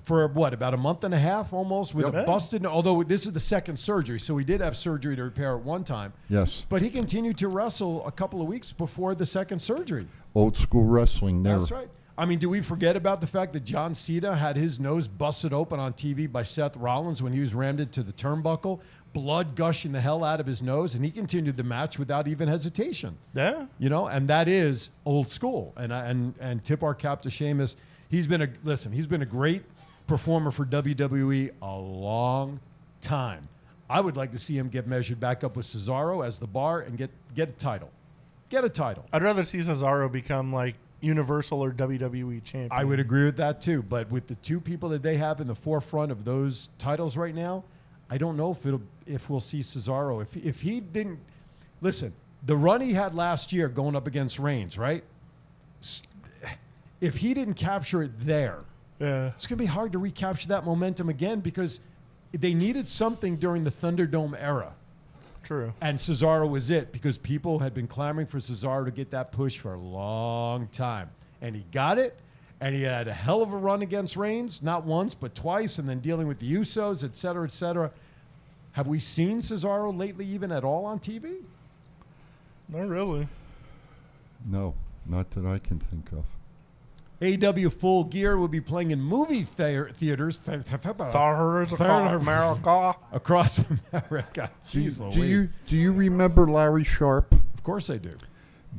for what, about a month and a half almost with a busted. Although this is the second surgery, so he did have surgery to repair at one time. Yes. But he continued to wrestle a couple of weeks before the second surgery. Old school wrestling there. That's right. I mean, do we forget about the fact that John Cena had his nose busted open on TV by Seth Rollins when he was rammed into the turnbuckle, blood gushing the hell out of his nose, and he continued the match without even hesitation. Yeah. You know, and that is old school. And tip our cap to Sheamus. He's been a great performer for WWE a long time. I would like to see him get measured back up with Cesaro as the bar and get a title. Get a title. I'd rather see Cesaro become like Universal or WWE champion. I would agree with that too. But with the two people that they have in the forefront of those titles right now, I don't know if we'll see Cesaro. If he didn't listen, the run he had last year going up against Reigns, right? If he didn't capture it there, it's going to be hard to recapture that momentum again because they needed something during the Thunderdome era. True. And Cesaro was it because people had been clamoring for Cesaro to get that push for a long time. And he got it, and he had a hell of a run against Reigns, not once, but twice, and then dealing with the Usos, et cetera, et cetera. Have we seen Cesaro lately even at all on TV? Not really. No, not that I can think of. AEW Full Gear will be playing in movie theaters America. across America. Jeez, Do you remember Larry Sharp? Of course I do.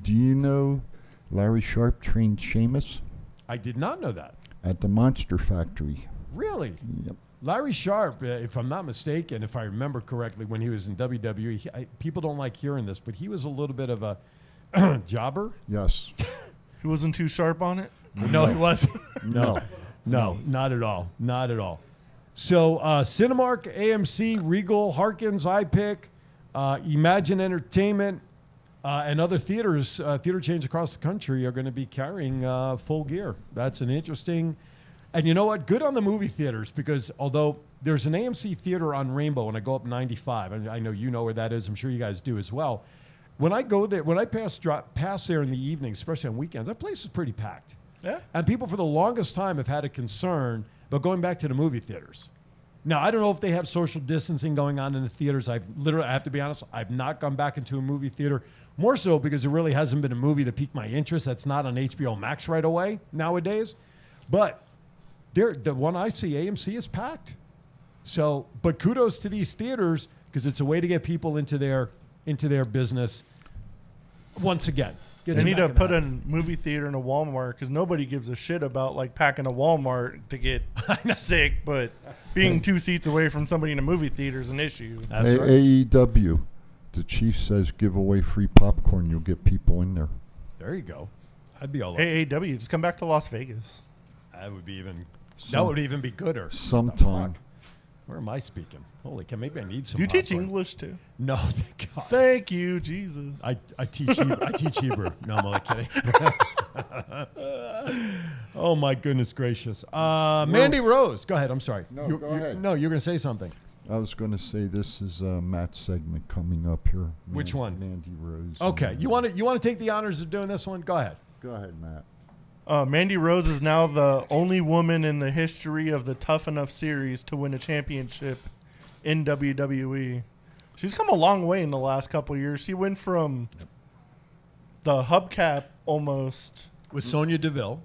Do you know Larry Sharp trained Sheamus? I did not know that. At the Monster Factory. Really? Yep. Larry Sharp, if I'm not mistaken, if I remember correctly, when he was in WWE, people don't like hearing this, but he was a little bit of a jobber. Yes. He wasn't too sharp on it? No, he wasn't. No, not at all. Not at all. So Cinemark, AMC, Regal, Harkins, iPick, Imagine Entertainment, and other theaters, theater chains across the country are going to be carrying Full Gear. That's an interesting... And you know what? Good on the movie theaters because although there's an AMC theater on Rainbow and I go up 95, and I know you know where that is. I'm sure you guys do as well. When I go there, when I pass there in the evening, especially on weekends, that place is pretty packed. Yeah. And people for the longest time have had a concern about going back to the movie theaters. Now, I don't know if they have social distancing going on in the theaters. I have to be honest, I've not gone back into a movie theater. More so because there really hasn't been a movie to pique my interest that's not on HBO Max right away nowadays. But the one I see, AMC, is packed. So, but kudos to these theaters because it's a way to get people into their business. Once again, Gets They him need back to in the put a habit. movie theater in a Walmart because nobody gives a shit about like packing a Walmart to get sick, but being 2 seats away from somebody in a movie theater is an issue. That's right. AEW, the chief says give away free popcorn. You'll get people in there. There you go. I'd be all over. AAW, just come back to Las Vegas. That would be even. That would even be gooder. Sometime. Where am I speaking? Holy cow! Maybe I need some. You teach popcorn. English too? No, thank God. Thank you, Jesus. I teach Hebrew. I teach Hebrew. No, I'm only kidding. Oh my goodness gracious! Mandy Rose, go ahead. I'm sorry. No, go ahead. No, you're going to say something. I was going to say this is Matt's segment coming up here. Which one? Mandy Rose. Okay, you want to take the honors of doing this one? Go ahead. Go ahead, Matt. Mandy Rose is now the only woman in the history of the Tough Enough series to win a championship in WWE. She's come a long way in the last couple of years. She went from the hubcap almost With Sonya Deville,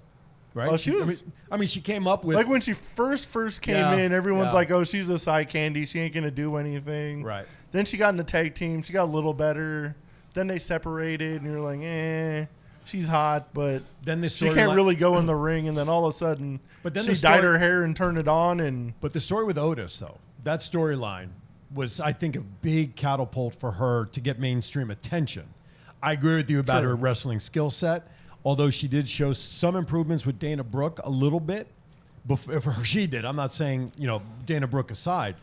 right? Oh, she was- I mean, she came up with like when she first came Yeah, in. Everyone's yeah. like, "Oh, she's a side candy. She ain't gonna do anything." Right. Then she got in the tag team. She got a little better. Then they separated, and you're like, "Eh, she's hot," but Then the she storyline- can't really go in the ring. And then all of a sudden, But then she the dyed story- her hair and turned it on, and But the story with Otis, though, that storyline was, I think, a big catapult for her to get mainstream attention. I agree with you about Sure. her wrestling skill set, although she did show some improvements with Dana Brooke a little bit. Before she did. I'm not saying, Dana Brooke aside.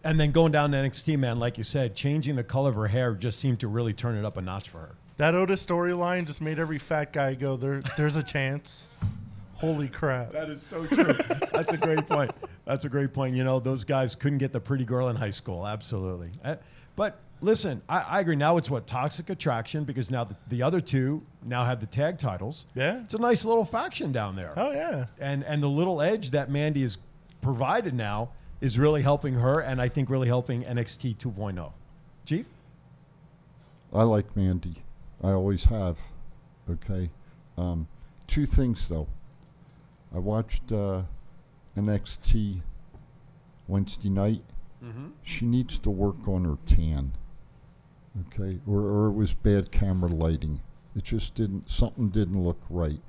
And then going down to NXT, man, like you said, changing the color of her hair just seemed to really turn it up a notch for her. that Otis storyline just made every fat guy go, "There's a chance." Holy crap! That is so true. That's a great point. That's a great point. Those guys couldn't get the pretty girl in high school. Absolutely. But listen, I agree. Now it's Toxic Attraction, because now the other two now have the tag titles. Yeah. It's a nice little faction down there. Oh yeah. And the little edge that Mandy has provided now is really helping her, and I think really helping NXT 2.0. Chief? I like Mandy. I always have. Okay. Two things, though. I watched NXT Wednesday night. Mm-hmm. She needs to work on her tan. Okay. Or it was bad camera lighting. It just something didn't look right.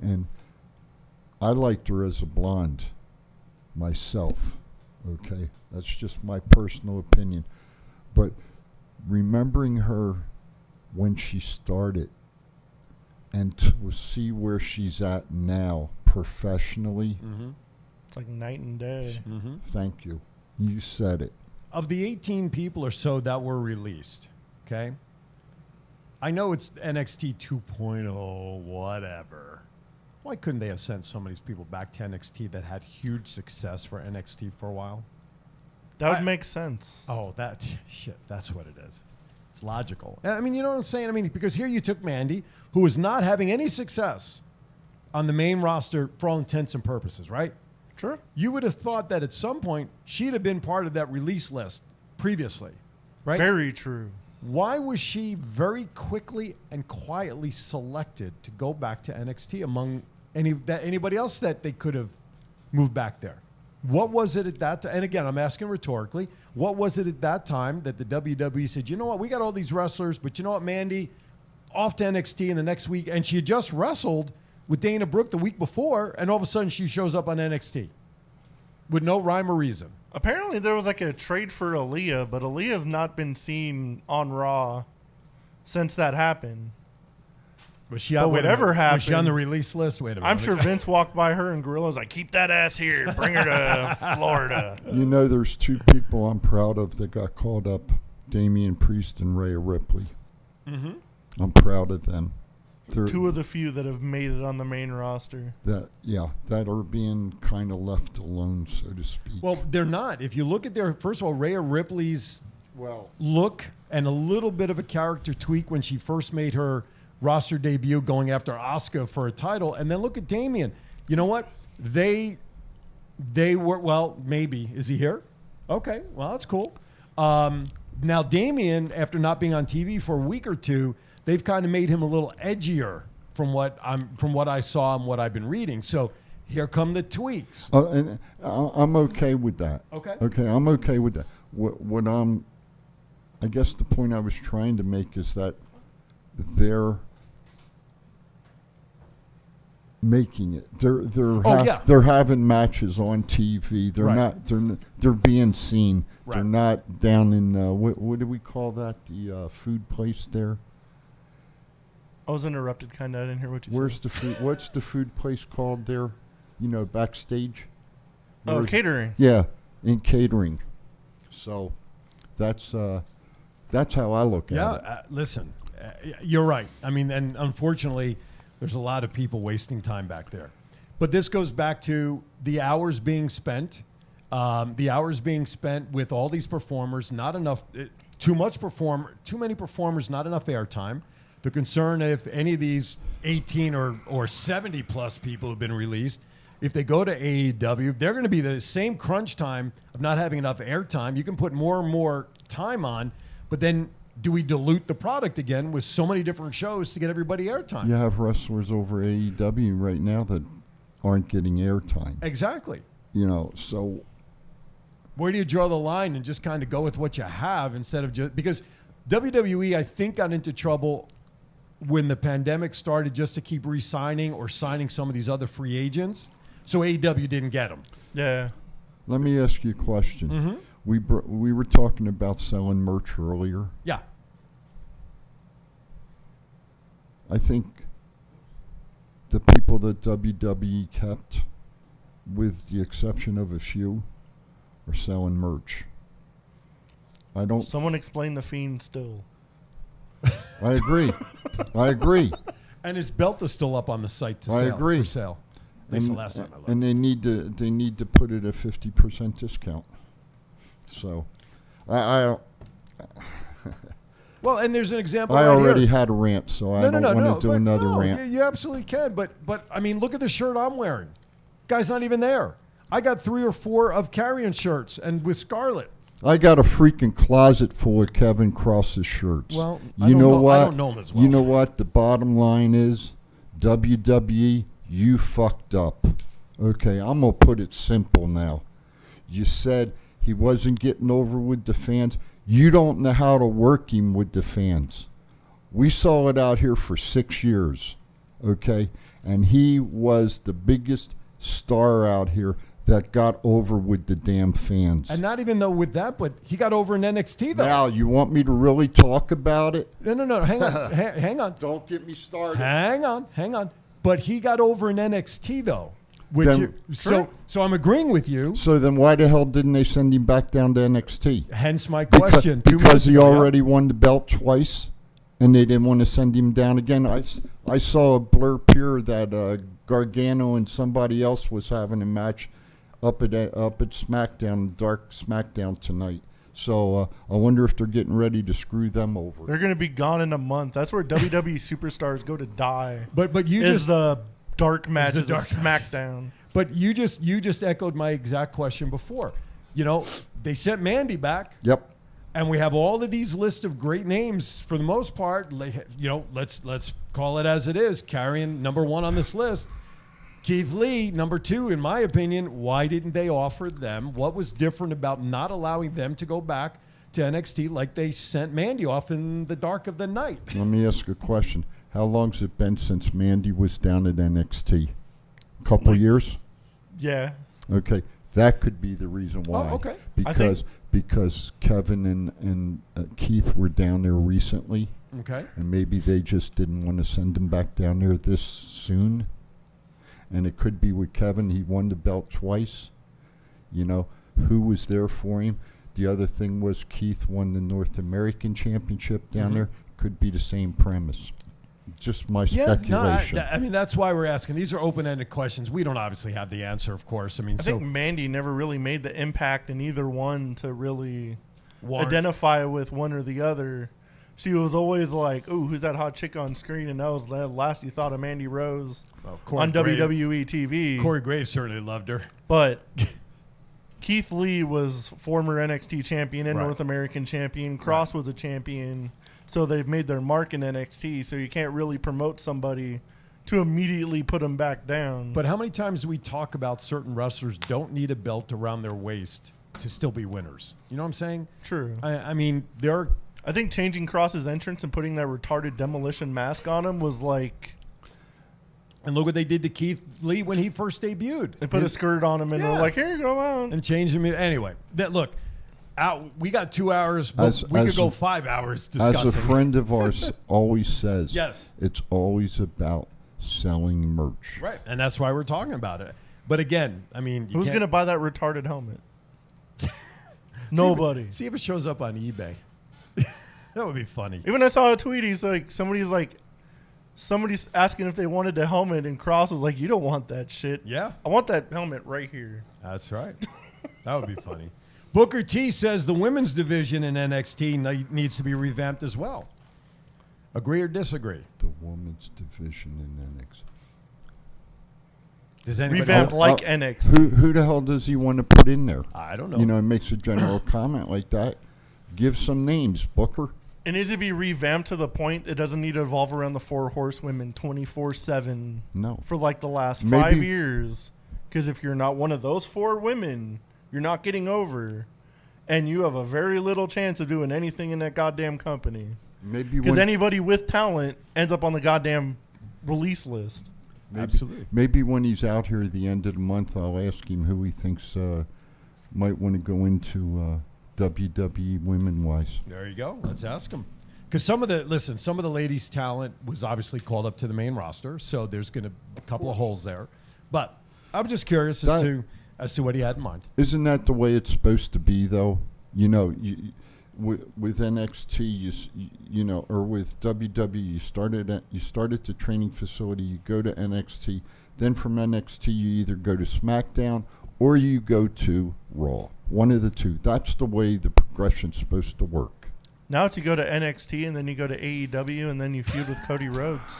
And I liked her as a blonde myself. Okay. That's just my personal opinion. But remembering her when she started and to see where she's at now professionally, It's like night and day. thank you. You said it. Of the 18 people or so that were released, okay, I know it's NXT 2.0, whatever. Why couldn't they have sent some of these people back to NXT that had huge success for NXT for a while? That would make sense. Oh, that's what it is. It's logical. I mean, you know what I'm saying? I mean, because here you took Mandy, who was not having any success on the main roster for all intents and purposes, right? Sure. You would have thought that at some point she'd have been part of that release list previously, right? Very true. Why was she very quickly and quietly selected to go back to NXT among anybody else that they could have moved back there? What was it at that time? And again, I'm asking rhetorically, what was it at that time that the WWE said, you know what, we got all these wrestlers, but you know what, Mandy, off to NXT in the next week, and she had just wrestled with Dana Brooke the week before, and all of a sudden she shows up on NXT with no rhyme or reason. Apparently there was like a trade for Aaliyah, but Aaliyah's not been seen on Raw since that happened. Was she But wait a whatever minute, happened, was she on the release list? Wait a minute. I'm sure Vince walked by her and Gorilla was like, "Keep that ass here. Bring her to Florida." You know, there's two people I'm proud of that got called up, Damian Priest and Rhea Ripley. Mm-hmm. I'm proud of them. They're, Two of the few that have made it on the main roster. that are being kind of left alone, so to speak. Well, they're not. If you look at first of all, Rhea Ripley's Well, look and a little bit of a character tweak when she first made her roster debut going after Asuka for a title. And then look at Damian. You know what? They were, well, maybe. Is he here? Okay. Well, that's cool. Now, Damian, after not being on TV for a week or two, they've kind of made him a little edgier from what I saw and what I've been reading. So here come the tweaks. and I'm okay with that. Okay. Okay, I'm okay with that. I guess the point I was trying to make is that their making it. They're yeah. they're having matches on TV. They're Right. they're being seen. Right. They're not down in what do we call that? The food place there. I was interrupted kind of. I didn't hear what you Where's said. the food? What's the food place called there? You know, backstage. Oh, Where's- catering. Yeah, in catering. So that's how I look Yeah, at it. listen, you're right. I mean, and unfortunately, there's a lot of people wasting time back there. But this goes back to the hours being spent. The hours being spent with all these performers, not enough, too many performers, not enough airtime. The concern if any of these 18 or 70 plus people have been released, if they go to AEW, they're going to be the same crunch time of not having enough airtime. You can put more and more time on, but then do we dilute the product again with so many different shows to get everybody airtime? You have wrestlers over AEW right now that aren't getting airtime. Exactly. You know, so Where do you draw the line and just kind of go with what you have instead of just because WWE, I think, got into trouble when the pandemic started just to keep re-signing or signing some of these other free agents. So AEW didn't get them. Yeah. let me ask you a question. Mm-hmm. We were talking about selling merch earlier. Yeah. I think the people that WWE kept, with the exception of a few, are selling merch. I don't. Someone explain the Fiend still. I agree. I agree. And his belt is still up on the site to I sell. agree. For sale. At least the last time I looked. And they need to put it at 50% discount. So, I Well, and there's an example. I right already here. had a rant, so I don't want to do but another no, rant. You absolutely can, but I mean, look at the shirt I'm wearing. Guy's not even there. I got 3 or 4 of Carrion shirts, and with Scarlett. I got a freaking closet full of Kevin Cross's shirts. Well, you know what? I don't know him as well. You know what? The bottom line is, WWE, you fucked up. Okay, I'm gonna put it simple now. You said he wasn't getting over with the fans. You don't know how to work him with the fans. We saw it out here for 6 years, okay? And he was the biggest star out here that got over with the damn fans. And not even though with that, but he got over in NXT though. Now, you want me to really talk about it? No. Hang on. hang on. Don't get me started. Hang on. But he got over in NXT though. Then- So I'm agreeing with you. So then why the hell didn't they send him back down to NXT? Hence my question. Because he 2 months ago, already won the belt twice, and they didn't want to send him down again. I saw a blurb here that Gargano and somebody else was having a match up at SmackDown, Dark SmackDown tonight. So I wonder if they're getting ready to screw them over. They're going to be gone in a month. That's where WWE superstars go to die. But you is just the dark matches dark of SmackDown. But you just echoed my exact question before. You know, they sent Mandy back. Yep. And we have all of these lists of great names for the most part. You know, let's call it as it is. Carrying number 1 on this list. Keith Lee, number 2, in my opinion. Why didn't they offer them? What was different about not allowing them to go back to NXT like they sent Mandy off in the dark of the night? Let me ask a question. How long's it been since Mandy was down at NXT? A couple years? Yeah. Okay. That could be the reason why. Oh, okay. Because Kevin and Keith were down there recently. Okay. And maybe they just didn't want to send him back down there this soon. And it could be with Kevin. He won the belt twice. You know, who was there for him? The other thing was Keith won the North American Championship down there. Could be the same premise. Just my speculation. No, I mean, that's why we're asking. These are open-ended questions. We don't obviously have the answer, of course. I mean, I think Mandy never really made the impact in either one to really identify with one or the other. She was always like, "Ooh, who's that hot chick on screen?" And that was the last you thought of Mandy Rose on WWE TV. Corey Graves certainly loved her. But Keith Lee was former NXT champion and North American champion. Cross was a champion. So they've made their mark in NXT. So you can't really promote somebody to immediately put them back down. But how many times do we talk about certain wrestlers don't need a belt around their waist to still be winners? You know what I'm saying? True. I mean, I think changing Cross's entrance and putting that retarded demolition mask on him was like And look what they did to Keith Lee when he first debuted. They put a skirt on him and they're like, here you go on. And changed him. Anyway, look, we got 2 hours, but we could go 5 hours discussing. As a friend of ours always says, yes, it's always about selling merch. Right. And that's why we're talking about it. But again, I mean, who's going to buy that retarded helmet? Nobody. See if it shows up on eBay. That would be funny. Even I saw a tweet. He's like, somebody's asking if they wanted the helmet, and Cross was like, you don't want that shit. Yeah. I want that helmet right here. That's right. That would be funny. Booker T says the women's division in NXT needs to be revamped as well. Agree or disagree? The women's division in NXT. Does anybody revamped like NXT? Who the hell does he want to put in there? I don't know. You know, it makes a general comment like that. Give some names, Booker. It needs to be revamped to the point it doesn't need to evolve around the 4 horsewomen 24/7. No. For like the last 5 years. Because if you're not one of those 4 women, you're not getting over. And you have a very little chance of doing anything in that goddamn company. Maybe because anybody with talent ends up on the goddamn release list. Absolutely. Maybe when he's out here at the end of the month, I'll ask him who he thinks might want to go into WWE women-wise. There you go. Let's ask him. Because some of the ladies' talent was obviously called up to the main roster, so there's going to be a couple of holes there. But I'm just curious as to what he had in mind. Isn't that the way it's supposed to be, though? You know, with NXT, you know, or with WWE, you start at the training facility, you go to NXT, then from NXT you either go to SmackDown or you go to Raw. One of the two. That's the way the progression's supposed to work. Now it's you go to NXT and then you go to AEW and then you feud with Cody Rhodes.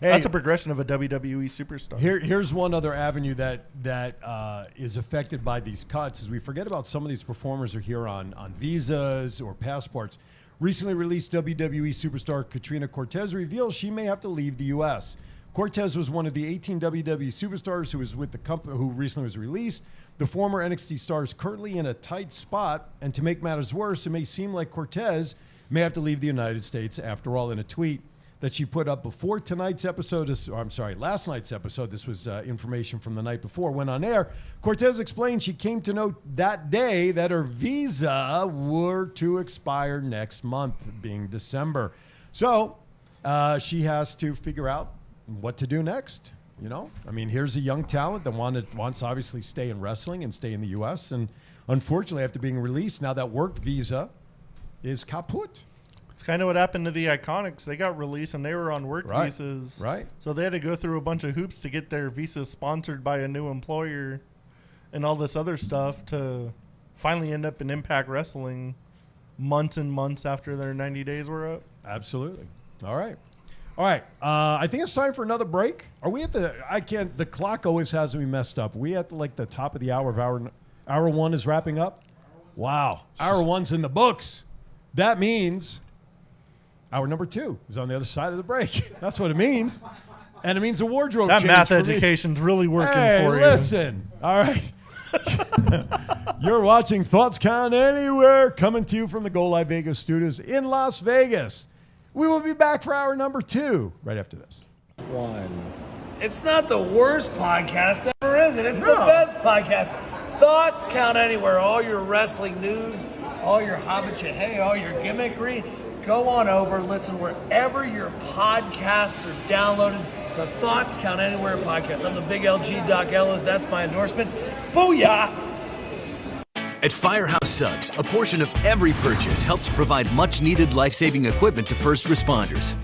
That's a progression of a WWE superstar. Here's one other avenue that is affected by these cuts is we forget about some of these performers are here on visas or passports. Recently released WWE superstar Katrina Cortez reveals she may have to leave the U.S. Cortez was one of the 18 WWE superstars who was with the company who recently was released. The former NXT star is currently in a tight spot, and to make matters worse, it may seem like Cortez may have to leave the United States. After all, in a tweet that she put up before last night's episode, this was information from the night before, went on air, Cortez explained she came to know that day that her visa were to expire next month, being December. So she has to figure out what to do next. You know, I mean, here's a young talent that wants to obviously stay in wrestling and stay in the U.S. And unfortunately, after being released, now that work visa is kaput. It's kind of what happened to the Iconics. They got released and they were on work visas. Right. So they had to go through a bunch of hoops to get their visas sponsored by a new employer and all this other stuff to finally end up in Impact Wrestling months and months after their 90 days were up. Absolutely. All right. I think it's time for another break. Are we at the clock always has me messed up. Are we at the top of the hour of hour one is wrapping up? Wow. Hour one's in the books. That means hour number 2 is on the other side of the break. That's what it means. And it means a wardrobe change. That math education's really working for you. Listen. All right. You're watching Thoughts Count Anywhere, coming to you from the Go Live Vegas studios in Las Vegas. We will be back for hour number 2 right after this. It's not the worst podcast ever, is it? It's the best podcast. Thoughts Count Anywhere. All your wrestling news, all your hobbit, all your gimmickry. Go on over, listen wherever your podcasts are downloaded. The Thoughts Count Anywhere podcast. I'm the big LG Doc Ellis. That's my endorsement. Booyah! At Firehouse Subs, a portion of every purchase helps provide much-needed life-saving equipment to first responders.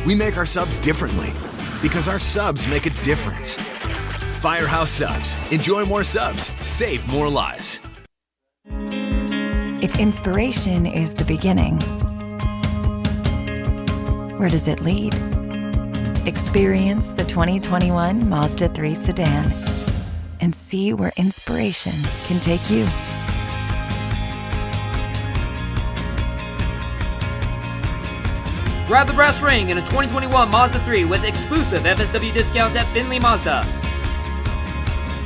We make our subs differently because our subs make a difference. Firehouse Subs. Enjoy more subs. Save more lives. If inspiration is the beginning, where does it lead? Experience the 2021 Mazda 3 sedan and see where inspiration can take you. Grab the brass ring in a 2021 Mazda 3 with exclusive FSW discounts at Findlay Mazda.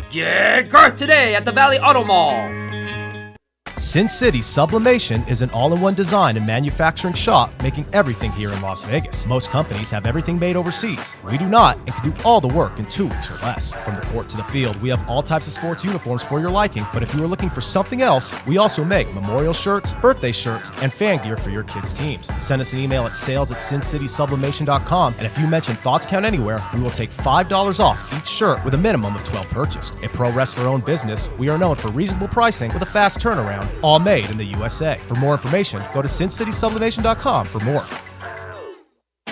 Get Garth today at the Valley Auto Mall. Sin City Sublimation is an all-in-one design and manufacturing shop making everything here in Las Vegas. Most companies have everything made overseas. We do not and can do all the work in 2 weeks or less. From the court to the field, we have all types of sports uniforms for your liking, but if you are looking for something else, we also make memorial shirts, birthday shirts, and fan gear for your kids' teams. Send us an email at sales@sincitysublimation.com, and if you mention Thoughts Count Anywhere, we will take $5 off each shirt with a minimum of 12 purchased. A pro wrestler-owned business, we are known for reasonable pricing with a fast turnaround, all made in the USA. For more information, go to sincitysublimation.com for more.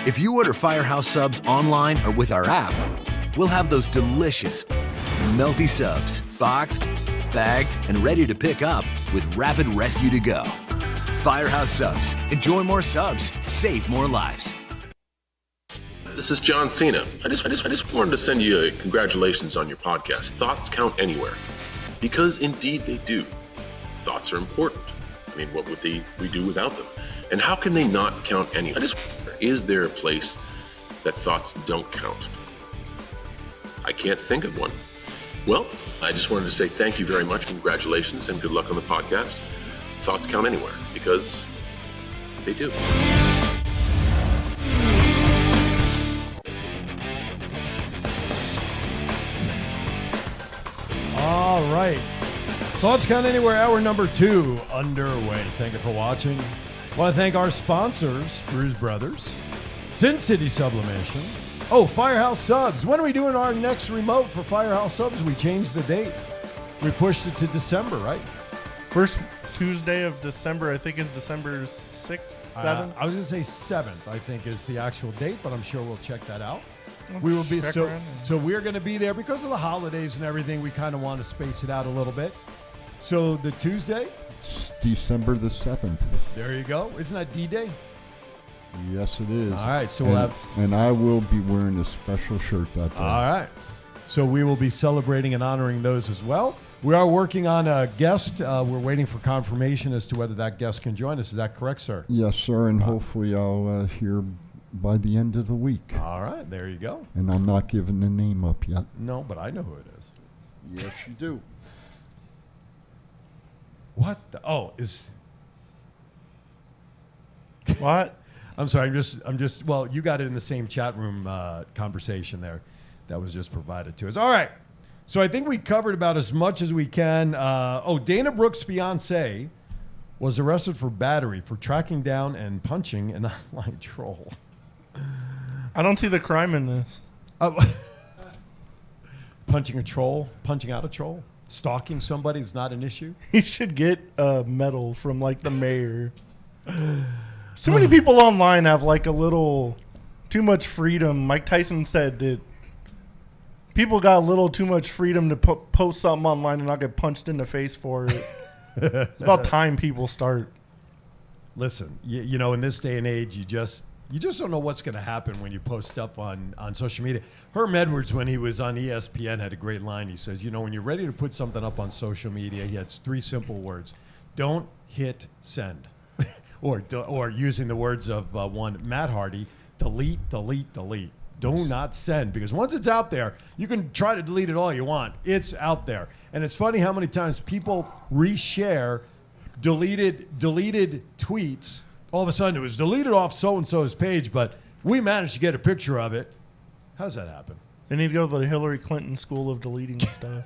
If you order Firehouse Subs online or with our app, we'll have those delicious, melty subs boxed, bagged, and ready to pick up with rapid rescue to go. Firehouse Subs. Enjoy more subs. Save more lives. This is John Cena. I just wanted to send you a congratulations on your podcast. Thoughts count anywhere. Because indeed they do. Thoughts are important. I mean, what would we do without them? And how can they not count anywhere? I just wonder, is there a place that thoughts don't count? I can't think of one. Well, I just wanted to say thank you very much, congratulations, and good luck on the podcast. Thoughts count anywhere, because they do. All right. Thoughts Count Anywhere, hour number 2 underway. Thank you for watching. Want to thank our sponsors, Bruise Brothers, Sin City Sublimation. Oh, Firehouse Subs. When are we doing our next remote for Firehouse Subs? We changed the date. We pushed it to December, right? First Tuesday of December, I think is December 6th, 7th. I was going to say 7th, I think is the actual date, but I'm sure we'll check that out. We'll We will be check so around. so we're going to be there because of the holidays and everything. We kind of want to space it out a little bit. So the Tuesday, It's December the 7th. there you go. Isn't that D-Day? Yes, it is. All right, so we'll have. And I will be wearing a special shirt that day. All right. So we will be celebrating and honoring those as well. We are working on a guest. We're waiting for confirmation as to whether that guest can join us. Is that correct, sir? Yes, sir, and hopefully I'll hear by the end of the week. All right. There you go. And I'm not giving the name up yet. No, but I know who it is. Yes, you do. What? Is. What? I'm sorry. I'm just. Well, you got it in the same chat room conversation there that was just provided to us. All right. So I think we covered about as much as we can. Dana Brooks' fiance was arrested for battery for tracking down and punching an online troll. I don't see the crime in this. Punching a troll, punching out a troll, stalking somebody is not an issue. He should get a medal from like the mayor. So many people online have like a little too much freedom. Mike Tyson said that people got a little too much freedom to post something online and not get punched in the face for it. It's about time people start. Listen, you know, in this day and age, you just don't know what's going to happen when you post stuff on social media. Herm Edwards, when he was on ESPN, had a great line. He says, you know, when you're ready to put something up on social media, he has 3 simple words. Don't hit send. or using the words of one, Matt Hardy, delete, delete, delete. Do not send, because once it's out there, you can try to delete it all you want. It's out there. And it's funny how many times people reshare deleted tweets. All of a sudden, it was deleted off so-and-so's page, but we managed to get a picture of it. How does that happen? They need to go to the Hillary Clinton school of deleting stuff.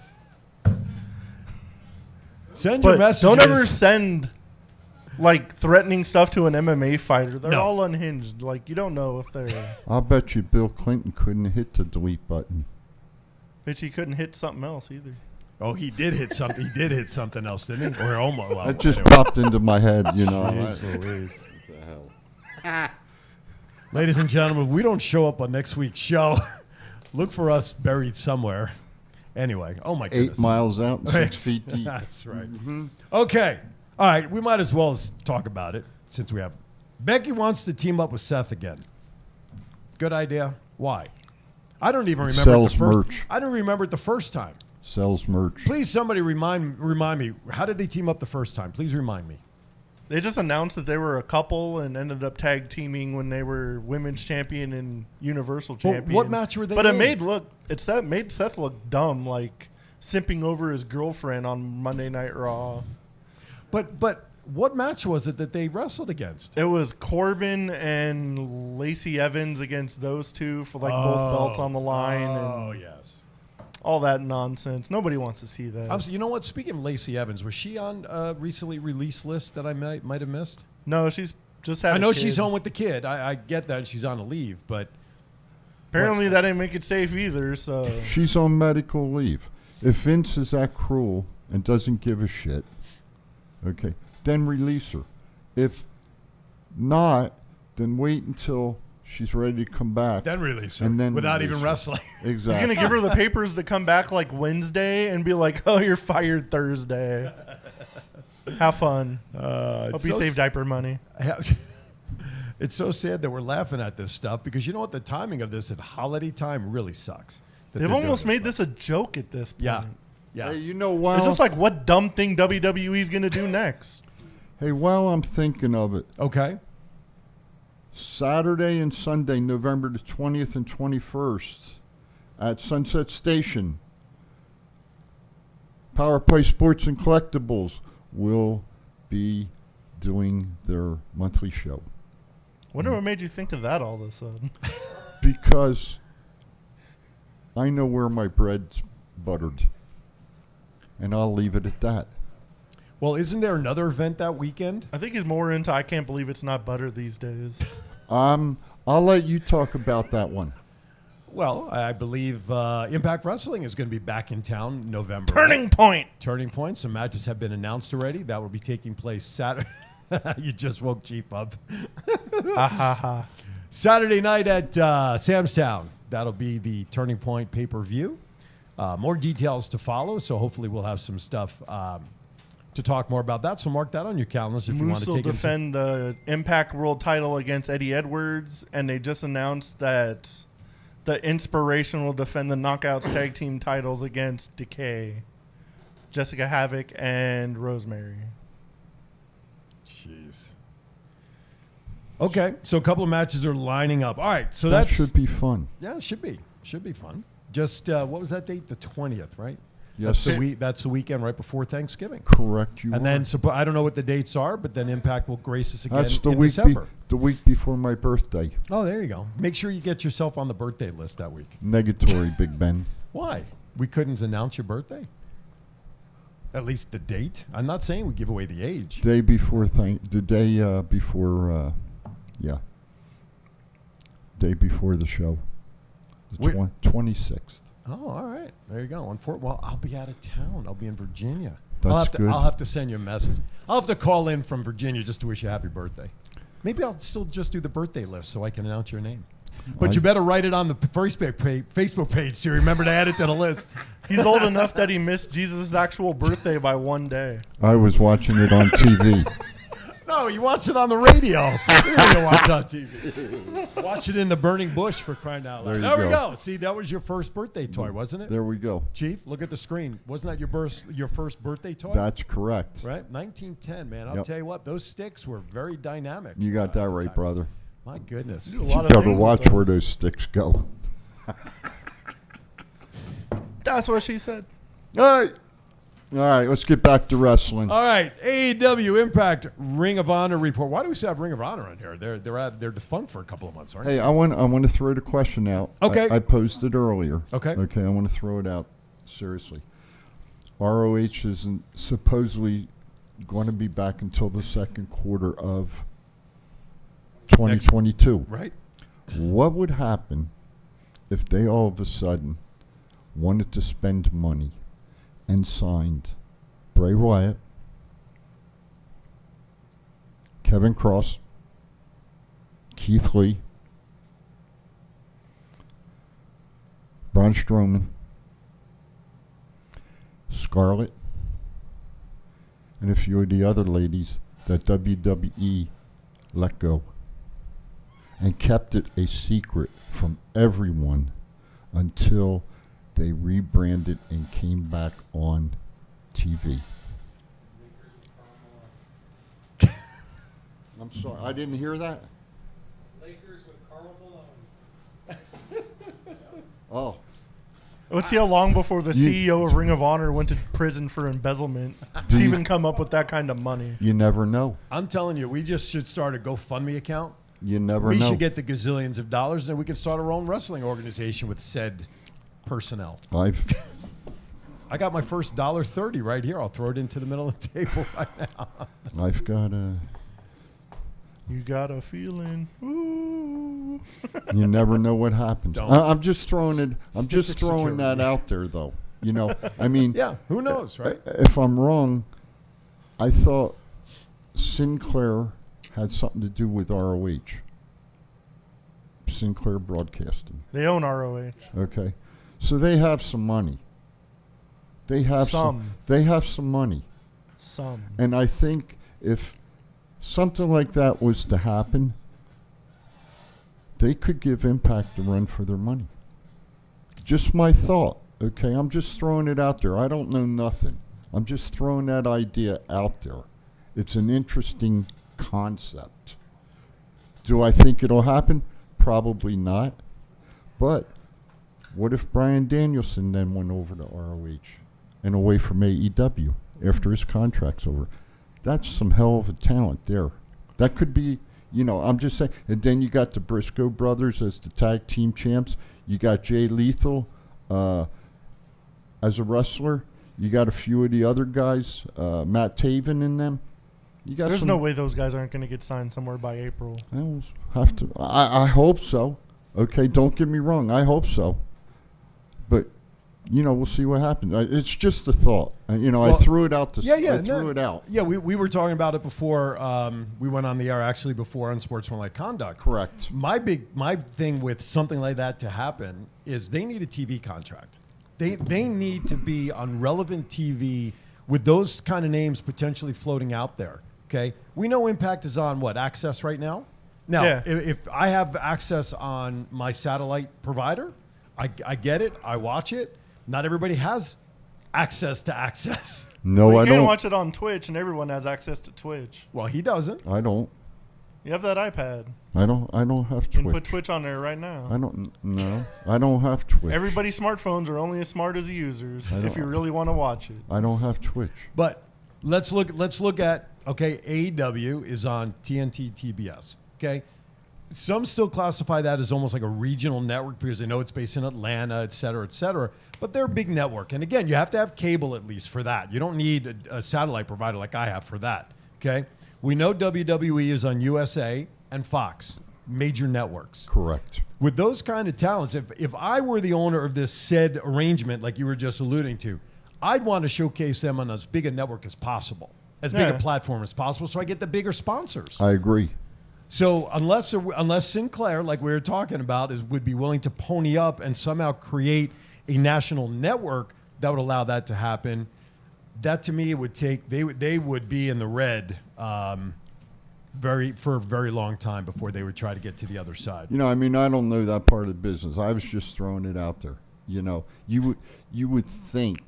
Send your messages. Don't ever send like threatening stuff to an MMA fighter. They're No. all unhinged. Like, you don't know if they're. I'll bet you Bill Clinton couldn't hit the delete button. Bet you couldn't hit something else either. Oh, he did hit something. He did hit something else, didn't he? Or almost. Well, That just anyway. popped into my head, you know. Jeez Louise. What the hell? Ladies and gentlemen, if we don't show up on next week's show, look for us buried somewhere. Anyway, oh my goodness. 8 miles out and 6 feet deep. That's right. Okay. All right. We might as well talk about it since we have. Becky wants to team up with Seth again. Good idea. Why? I don't even remember Sells the first. merch. I don't remember it the first time. Sells merch. Please, somebody remind me. How did they team up the first time? Please remind me. They just announced that they were a couple and ended up tag teaming when they were women's champion and universal Well, champion. what match were they But in? it made Seth look dumb, like simping over his girlfriend on Monday Night Raw. But what match was it that they wrestled against? It was Corbin and Lacey Evans against those two for like both belts on the line. Oh, and yes. all that nonsense. Nobody wants to see that. You know what? Speaking of Lacey Evans, was she on a recently released list that I might have missed? No, she's just had I a know kid. she's home with the kid. I get that she's on a leave, but Apparently that didn't make it safe either, so... She's on medical leave. If Vince is that cruel and doesn't give a shit, okay, then release her. If not, then wait until she's ready to come back. then release her And then without release even her. wrestling. Exactly. He's going to give her the papers to come back like Wednesday and be like, oh, you're fired Thursday. Have fun. Hope you save diaper money. It's so sad that we're laughing at this stuff because you know what? The timing of this at holiday time really sucks. They've almost made this a joke at this point. Yeah. Yeah. Hey, you know, while, It's just like, what dumb thing WWE's going to do next? hey, while I'm thinking of it, Okay. Saturday and Sunday, November the 20th and 21st at Sunset Station, Power Play Sports and Collectibles will be doing their monthly show. Wonder what made you think of that all of a sudden. Because I know where my bread's buttered. And I'll leave it at that. Well, isn't there another event that weekend? I think he's more into I can't believe it's not butter these days. I'll let you talk about that one. Well, I believe Impact Wrestling is going to be back in town in November. Turning Point. Turning Point. Some matches have been announced already. That will be taking place Saturday. You just woke Chief up. Saturday night at Sam's Town. That'll be the Turning Point pay-per-view. More details to follow, so hopefully we'll have some stuff to talk more about that. So mark that on your calendars if you want Moose to will take it. defend the Impact World title against Eddie Edwards, and they just announced that the Inspiration will defend the Knockouts tag team titles against Decay, Jessica Havoc, and Rosemary. Jeez. Okay, so a couple of matches are lining up. All right, so That that's should be fun. yeah, it should be fun. Just what was that date? The 20th, right? Yes. That's the weekend right before Thanksgiving. Correct you And are. then I don't know what the dates are, but then Impact will grace us again That's the in week December. the week before my birthday. Oh, there you go. Make sure you get yourself on the birthday list that week. Negatory, Big Ben. Why? We couldn't announce your birthday? At least the date? I'm not saying we give away the age. Day before day before day before the show. The 26th. Oh, all right. There you go. Well, I'll be out of town. I'll be in Virginia. That's good. I'll have to send you a message. I'll have to call in from Virginia just to wish you a happy birthday. Maybe I'll still just do the birthday list so I can announce your name. But you better write it on the Facebook page so you remember to add it to the list. He's old enough that he missed Jesus' actual birthday by one day. I was watching it on TV. No, you watch it on the radio. You don't watch it on TV. Watch it in the burning bush for crying out loud. There you we go. go. See, that was your first birthday toy, wasn't it? There we go. Chief, look at the screen. Wasn't that your first birthday toy? That's correct. Right? 1910, man. I'll Yep. tell you what, those sticks were very dynamic. You got that right, brother. My goodness. A You lot of better things watch with where those. those sticks go. That's what she said. All right, let's get back to wrestling. All right, AEW Impact Ring of Honor report. Why do we still have Ring of Honor on here? They're defunct for a couple of months, aren't they? Hey, I want to throw the question out. Okay. I posed it earlier. Okay. Okay, I want to throw it out seriously. ROH isn't supposedly going to be back until the second quarter of 2022. Right. What would happen if they all of a sudden wanted to spend money and signed Bray Wyatt, Kevin Cross, Keith Lee, Braun Strowman, Scarlett, and a few of the other ladies that WWE let go and kept it a secret from everyone until they rebranded and came back on TV. I'm sorry, I didn't hear that. Lakers with Karl Malone. Oh, Let's see how long before the CEO of Ring of Honor went to prison for embezzlement to even come up with that kind of money. You never know. I'm telling you, we just should start a GoFundMe account. You never We know. should get the gazillions of dollars, and we can start our own wrestling organization with said personnel. I got my first $1.30 right here. I'll throw it into the middle of the table right now. I've got a. You got a feeling. Ooh. You never know what happens. Don't. I'm just throwing it. I'm Stick just with throwing security. that out there, though. You know, I mean, Yeah, who knows, right? If I'm wrong, I thought Sinclair had something to do with ROH. Sinclair Broadcasting. They own ROH. Okay, so they have some money. They have Some. They have some money, Some. and I think if something like that was to happen, they could give Impact a run for their money. Just my thought. Okay, I'm just throwing it out there. I don't know nothing. I'm just throwing that idea out there. It's an interesting concept. Do I think it'll happen? Probably not. But what if Bryan Danielson then went over to ROH and away from AEW after his contract's over? That's some hell of a talent there. That could be, you know, I'm just saying. And then you got the Briscoe brothers as the tag team champs. You got Jay Lethal as a wrestler. You got a few of the other guys, Matt Taven in them. You got There's some, no way those guys aren't going to get signed somewhere by April. I hope so. Okay, don't get me wrong. I hope so. But, you know, we'll see what happens. It's just a thought. You know, Well, I threw it out. I threw it out. Yeah, we were talking about it before we went on the air, actually before Unsportsmanlike Conduct. Correct. My thing with something like that to happen is they need a TV contract. They need to be on relevant TV with those kind of names potentially floating out there. Okay, we know Impact is on what, Access right now. Now, Yeah. if I have access on my satellite provider, I get it. I watch it. Not everybody has access to Access. No, Well, I you can't don't. watch it on Twitch, and everyone has access to Twitch. Well, he doesn't. I don't. You have that iPad. I don't have You can put Twitch. Twitch on there right now. I don't. No, I don't have Twitch. Everybody's smartphones are only as smart as the users. I If don't- you really want to watch it. I don't have Twitch. But let's look at, okay, AEW is on TNT TBS. Okay. Some still classify that as almost like a regional network because they know it's based in Atlanta, et cetera, et cetera. But they're a big network. And again, you have to have cable at least for that. You don't need a satellite provider like I have for that. Okay. We know WWE is on USA and Fox, major networks. Correct. With those kind of talents, if I were the owner of this said arrangement, like you were just alluding to, I'd want to showcase them on as big a network as possible, as big Yeah. a platform as possible, so I get the bigger sponsors. I agree. So unless Sinclair, like we were talking about, would be willing to pony up and somehow create a national network that would allow that to happen, that to me would take they would be in the red for a very long time before they would try to get to the other side. You know, I mean, I don't know that part of the business. I was just throwing it out there. You know, you would think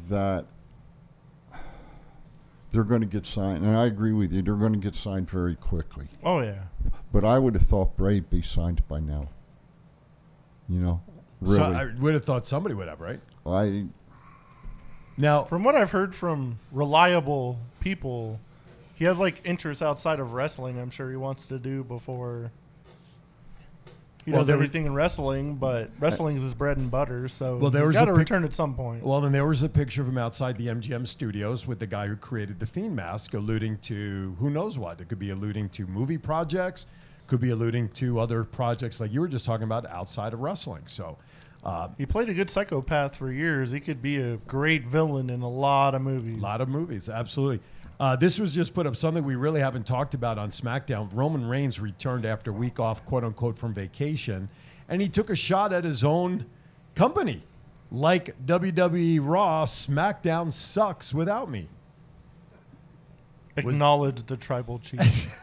that they're going to get signed, and I agree with you. They're going to get signed very quickly. Oh, yeah. But I would have thought Bray would be signed by now. You know, really. So I would have thought somebody would have, right? Now, From what I've heard from reliable people, he has like interests outside of wrestling. I'm sure he wants to do before he Well, does there was- everything in wrestling. But wrestling is his bread and butter, so Well, there he's was got a to pic- return at some point. well, then there was a picture of him outside the MGM studios with the guy who created the Fiend mask, alluding to who knows what. It could be alluding to movie projects, could be alluding to other projects like you were just talking about outside of wrestling. So, He played a good psychopath for years. He could be a great villain in a lot of movies. a lot of movies, absolutely. This was just put up something we really haven't talked about on SmackDown. Roman Reigns returned after a week off, quote unquote, from vacation, and he took a shot at his own company. Like WWE Raw, SmackDown sucks without me. Acknowledge the tribal chief.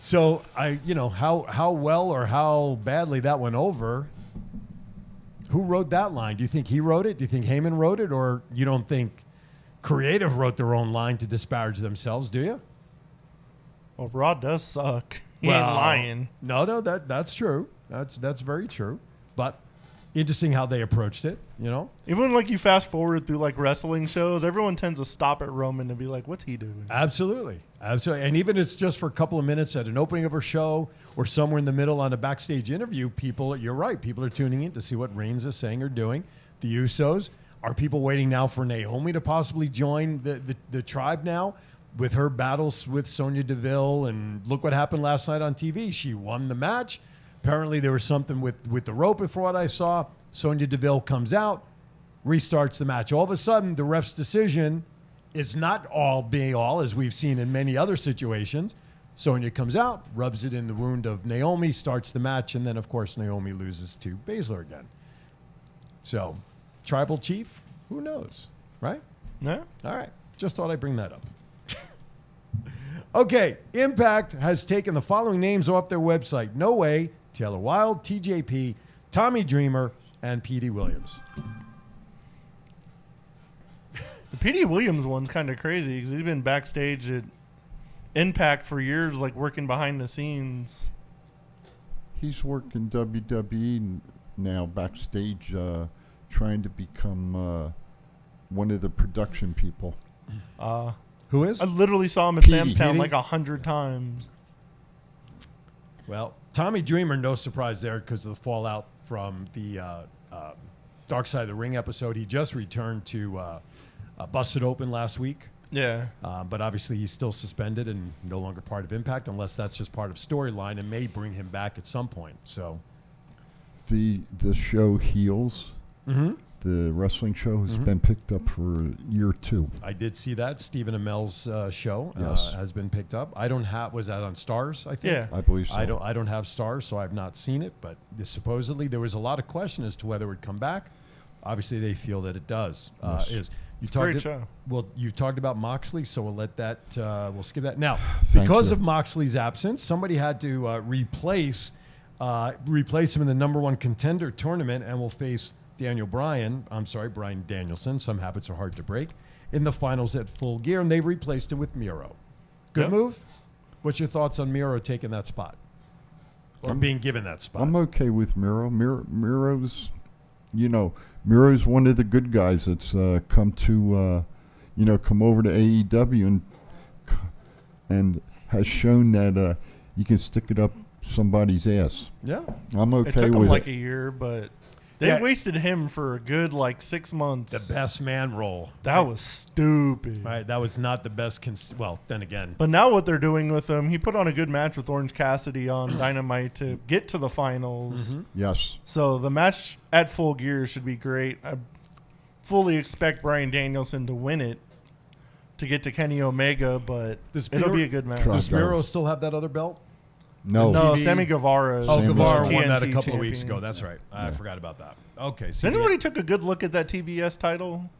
So how well or how badly that went over. Who wrote that line? Do you think he wrote it? Do you think Heyman wrote it? Or you don't think Creative wrote their own line to disparage themselves, do you? Well, Raw does suck. He ain't lying. No, that's true. That's very true. but interesting how they approached it, you know? Even like you fast forward through like wrestling shows, everyone tends to stop at Roman and be like, what's he doing? Absolutely. Absolutely. And even it's just for a couple of minutes at an opening of her show or somewhere in the middle on a backstage interview, you're right, people are tuning in to see what Reigns is saying or doing. The Usos. Are people waiting now for Naomi to possibly join the tribe now with her battles with Sonya Deville? And look what happened last night on TV. She won the match. Apparently there was something with the rope before what I saw. Sonya Deville comes out, restarts the match. All of a sudden, the ref's decision is not all being all, as we've seen in many other situations. Sonya comes out, rubs it in the wound of Naomi, starts the match, and then, of course, Naomi loses to Baszler again. So, Tribal Chief, who knows, right? Yeah. All right. Just thought I'd bring that up. Okay, Impact has taken the following names off their website. No Way, Taylor Wilde, TJP, Tommy Dreamer, and Petey Williams. The Petey Williams one's kind of crazy because he's been backstage at Impact for years, like working behind the scenes. He's working WWE now backstage, trying to become one of the production people. Who is? I literally saw him at Petey. Sam's Town Petey? like 100 times. Well, Tommy Dreamer, no surprise there because of the fallout from the Dark Side of the Ring episode. He just returned to Busted Open last week. Yeah. But obviously he's still suspended and no longer part of Impact unless that's just part of storyline and may bring him back at some point. So The show Heels, the wrestling show, has been picked up for year 2. I did see that. Stephen Amell's show Yes. has been picked up. I don't have, was that on Stars, I think? Yeah. I believe so. I don't have Stars, so I've not seen it, but supposedly there was a lot of question as to whether it would come back. Obviously they feel that it does. Yes. Great show. Well, you talked about Moxley, so we'll let that, we'll skip that. Now, Thank because you. of Moxley's absence, somebody had to replace him in the number 1 contender tournament and will face Bryan Danielson. Some habits are hard to break in the finals at Full Gear, and they've replaced him with Miro. Good Yep. move. What's your thoughts on Miro taking that spot or being given that spot? I'm okay with Miro. Miro's one of the good guys that's come over to AEW and has shown that you can stick it up somebody's ass. Yeah. I'm It okay took him with like it. a year, but they Yeah. wasted him for a good 6 months. The best man role. That was stupid. Right. That was not the best. Well, then again. But now what they're doing with him, he put on a good match with Orange Cassidy on Dynamite to get to the finals. Yes. So the match at Full Gear should be great. I fully expect Bryan Danielson to win it to get to Kenny Omega, but it'll be a good match. Does Miro still have that other belt? No. No, TV? Sammy Guevara. Oh, Sammy Guevara Guevara. won that a TNT couple of weeks champion. ago. That's right. I forgot about that. Okay. Has anybody took a good look at that TBS title?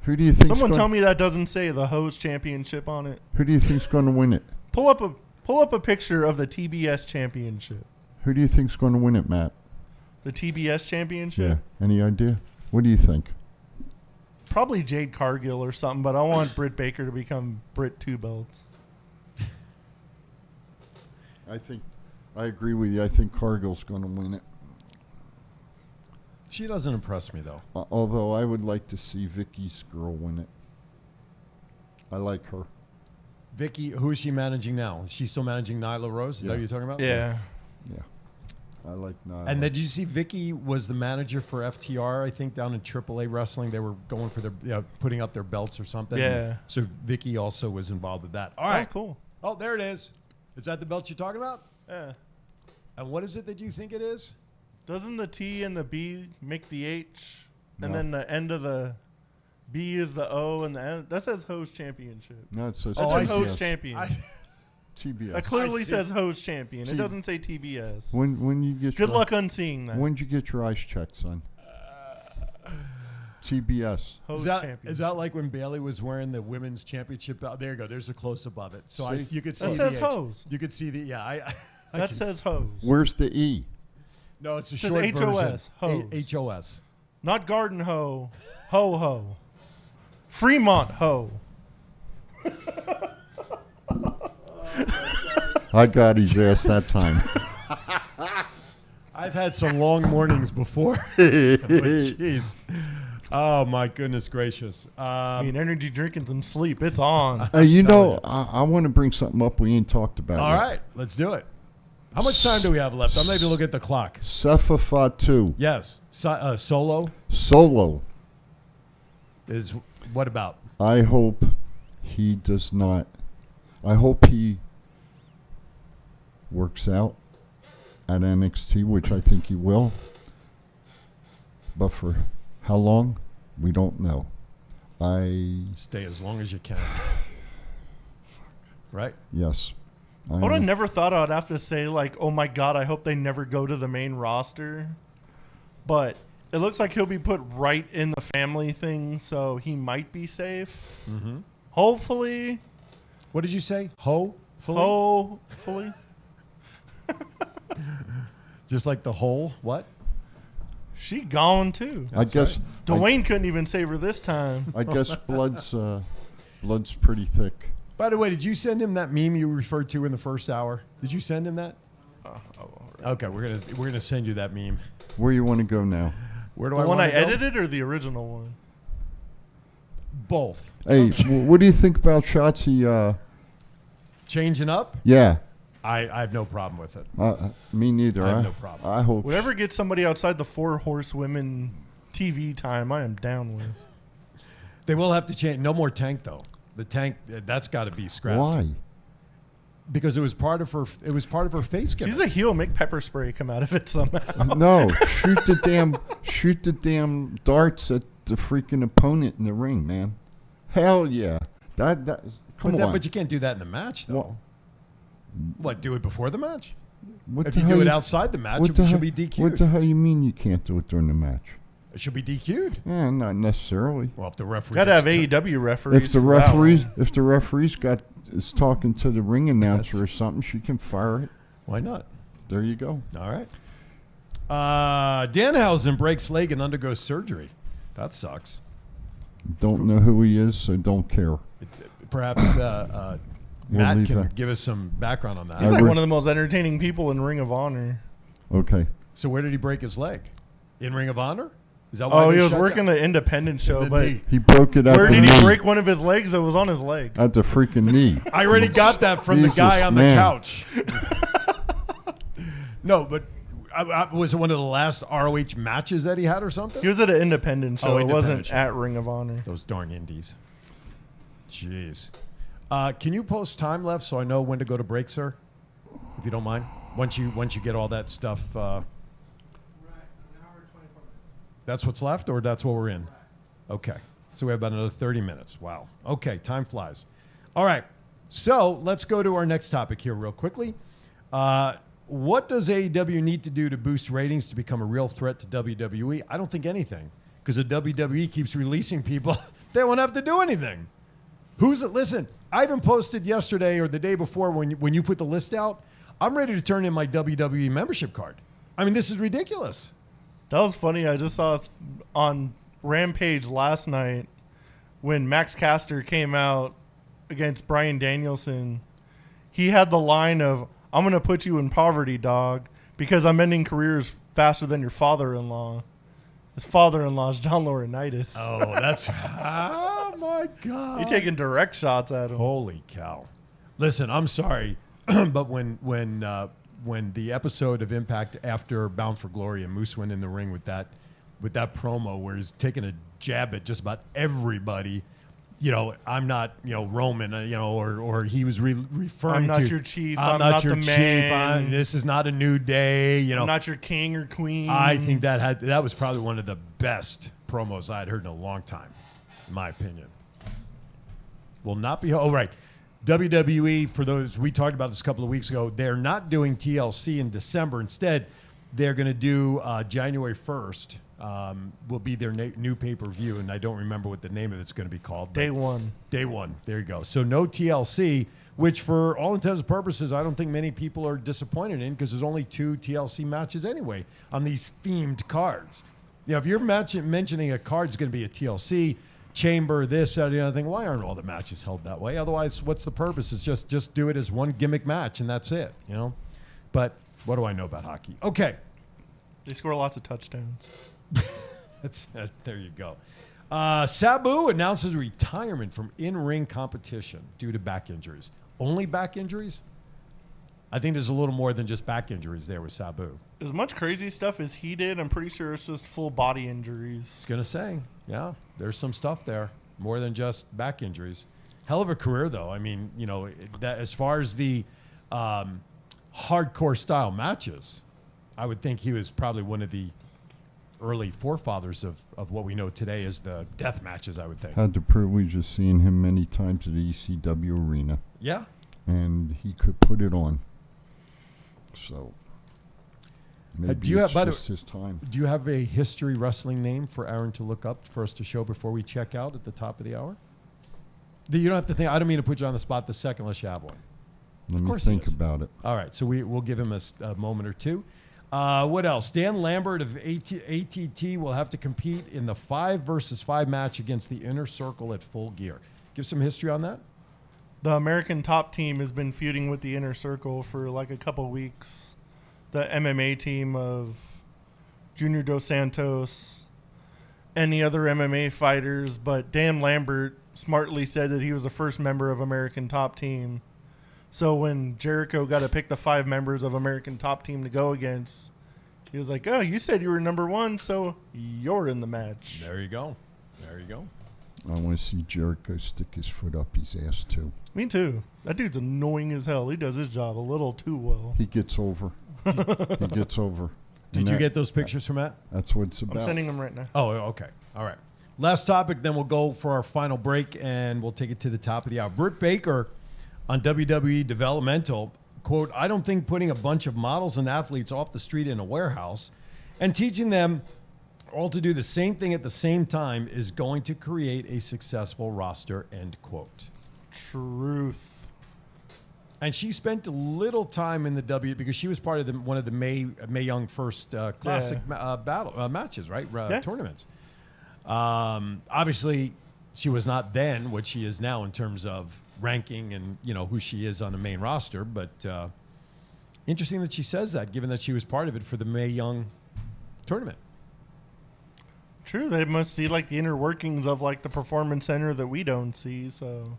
Who do you think? Someone tell me that doesn't say the Hose Championship on it. Who do you think's going to win it? Pull up a picture of the TBS Championship. Who do you think's going to win it, Matt? The TBS Championship? Yeah. Any idea? What do you think? Probably Jade Cargill or something, but I want Britt Baker to become Britt 2 belts. I agree with you. I think Cargill's going to win it. She doesn't impress me, though. Although I would like to see Vicky's girl win it. I like her. Vicky, who is she managing now? Is she still managing Nyla Rose? Is that what you're talking about? Yeah. Yeah. I like Nyla. And then did you see Vicky was the manager for FTR, I think, down in AAA Wrestling? They were going for their, putting up their belts or something. Yeah. So Vicky also was involved with that. All right. cool. Oh, there it is. Is that the belt you're talking about? Yeah. And what is it that you think it is? Doesn't the T and the B make the H? And No. then the end of the B is the O, and the end. That says Hose Championship. No, it says That I says see. Hose Champion. TBS. That clearly I see. says Hose Champion. T- It doesn't say TBS. When you get Good your, luck unseeing that. When'd you get your eyes checked, son? TBS. Hose Is Champion. that like when Bailey was wearing the women's championship belt? There you go. There's a close up of it. So See? you could see That says the H. hose. You could see the I That can says Hose. Where's the E? No, it's a says short HOS, version. hose. HOS. Not Garden Ho. Ho Ho. Fremont Ho. I got his ass that time. I I've had some long mornings before. But jeez. Oh, my goodness gracious. I mean, energy drink and some sleep. It's on. You know, I want to bring something up we ain't talked about All yet. right, let's do it. How much time do we have left? I'm not even looking at the clock. Sefa Fatu. Yes. Solo Solo. is what about? I hope he does not. I hope he works out at NXT, which I think he will. But for how long? We don't know. Stay as long as you can. Right? Yes. I would have never thought I'd have to say, like, oh my God, I hope they never go to the main roster. But it looks like he'll be put right in the family thing, so he might be safe. Mm-hmm. Hopefully. What did you say? Hopefully? Hopefully. Just like the whole what? She gone too. I guess Dwayne couldn't even save her this time. I guess blood's pretty thick. By the way, did you send him that meme you referred to in the first hour? Did you send him that? Okay, we're gonna send you that meme. Where you want to go now? Where do The I one wanna I go? edited or the original one? Both. Hey, what do you think about Shotzi? Changing up? Yeah. I have no problem with it. Me neither. I have no problem. I hope. Whatever gets somebody outside the 4 horsewomen TV time, I am down with. They will have to change. No more Tank though. The Tank that's got to be scrapped. Why? Because it was part of her. It was part of her face gimmick. She's a heel. Make pepper spray come out of it somehow. No, shoot the damn darts at the freaking opponent in the ring, man. Hell yeah. Come on. But you can't do that in the match though. What? Do it before the match? What If the you hell do it outside the match, what it the should hell- be DQ'd. What the hell you mean you can't do it during the match? It should be DQ'd. Yeah, not necessarily. Well, if the referee Gotta have gets AEW referees. If the for that referee's is talking to the ring announcer or something, she can fire it. Why not? There you go. All right. Danhausen breaks leg and undergoes surgery. That sucks. Don't know who he is, so don't care. Perhaps We'll Matt leave can that. give us some background on that. He's like one of the most entertaining people in Ring of Honor. Okay. So where did he break his leg? In Ring of Honor? Is that why Oh, they he was shut working down? the independent show, The but knee. He broke it at where the did knee. he break one of his legs that was on his leg? At the freaking knee. I already got that from Jesus, the guy on man. the couch. No, but was it one of the last ROH matches that he had or something? He was at an independent show. It independent wasn't show. at Ring of Honor. Those darn indies. Jeez. Can you post time left so I know when to go to break, sir? If you don't mind. Once you get all that stuff. That's what's left, or that's what we're in? Okay. So we have about another 30 minutes. Wow. Okay, time flies. All right. So let's go to our next topic here real quickly. What does AEW need to do to boost ratings to become a real threat to WWE? I don't think anything, because the WWE keeps releasing people. They won't have to do anything. Listen, I even posted yesterday or the day before when you put the list out, I'm ready to turn in my WWE membership card. I mean, this is ridiculous. That was funny. I just saw on Rampage last night when Max Caster came out against Bryan Danielson. He had the line of, "I'm going to put you in poverty, dog, because I'm ending careers faster than your father-in-law." His father-in-law is John Laurinaitis. Oh, that's... oh, my God. You're taking direct shots at him. Holy cow. Listen, I'm sorry, but when the episode of Impact after Bound for Glory and Moose went in the ring with that promo where he's taking a jab at just about everybody, I'm not, Roman, or he was referring to... I'm not your chief. I'm not your the chief. man. This is not a new day. I'm not your king or queen. I think that was probably one of the best promos I'd heard in a long time, in my opinion. Will not be... Oh, right. WWE, for those... We talked about this a couple of weeks ago. They're not doing TLC in December. Instead, they're going to do January 1st. Will be their new pay-per-view, and I don't remember what the name of it's going to be called. Day one. Day one. There you go. So no TLC, which for all intents and purposes, I don't think many people are disappointed in, because there's only 2 TLC matches anyway on these themed cards. If you're mentioning a card's going to be a TLC, Chamber, this, that, the other thing, why aren't all the matches held that way? Otherwise, what's the purpose? It's just do it as one gimmick match, and that's it, But what do I know about hockey? Okay. They score lots of touchdowns. There you go. Sabu announces retirement from in-ring competition due to back injuries. Only back injuries? I think there's a little more than just back injuries there with Sabu. As much crazy stuff as he did, I'm pretty sure it's just full body injuries. I was going to say, yeah, there's some stuff there. More than just back injuries. Hell of a career, though. I mean, you know, that as far as the hardcore style matches, I would think he was probably one of the early forefathers of what we know today as the death matches, I would think. Had the privilege of seeing him many times at the ECW arena. Yeah. And he could put it on. So maybe it's just his time. Do you have a history wrestling name for Aaron to look up for us to show before we check out at the top of the hour? You don't have to think. I don't mean to put you on the spot the second unless you have one. Let me think about it. All right, so we'll give him a moment or two. What else? Dan Lambert of ATT will have to compete in the 5 versus 5 match against the Inner Circle at Full Gear. Give some history on that. The American Top Team has been feuding with the Inner Circle for like a couple weeks. The MMA team of Junior Dos Santos and the other MMA fighters, but Dan Lambert smartly said that he was the first member of American Top Team. So when Jericho got to pick the 5 members of American Top Team to go against, he was like, oh, you said you were number 1, so you're in the match. There you go. There you go. I want to see Jericho stick his foot up his ass, too. Me too. That dude's annoying as hell. He does his job a little too well. He gets over. He gets over. Did you get those pictures from Matt? That's what it's about. I'm sending them right now. Oh, okay. All right. Last topic, then we'll go for our final break, and we'll take it to the top of the hour. Britt Baker on WWE Developmental, quote, I don't think putting a bunch of models and athletes off the street in a warehouse and teaching them all to do the same thing at the same time is going to create a successful roster, end quote. Truth. And she spent a little time in the because she was part of one of the Mae Young First Classic matches, right? Tournaments. Obviously, she was not then what she is now in terms of ranking and, you know, who she is on the main roster. But interesting that she says that, given that she was part of it for the Mae Young tournament. True. They must see like the inner workings of like the Performance Center that we don't see. So,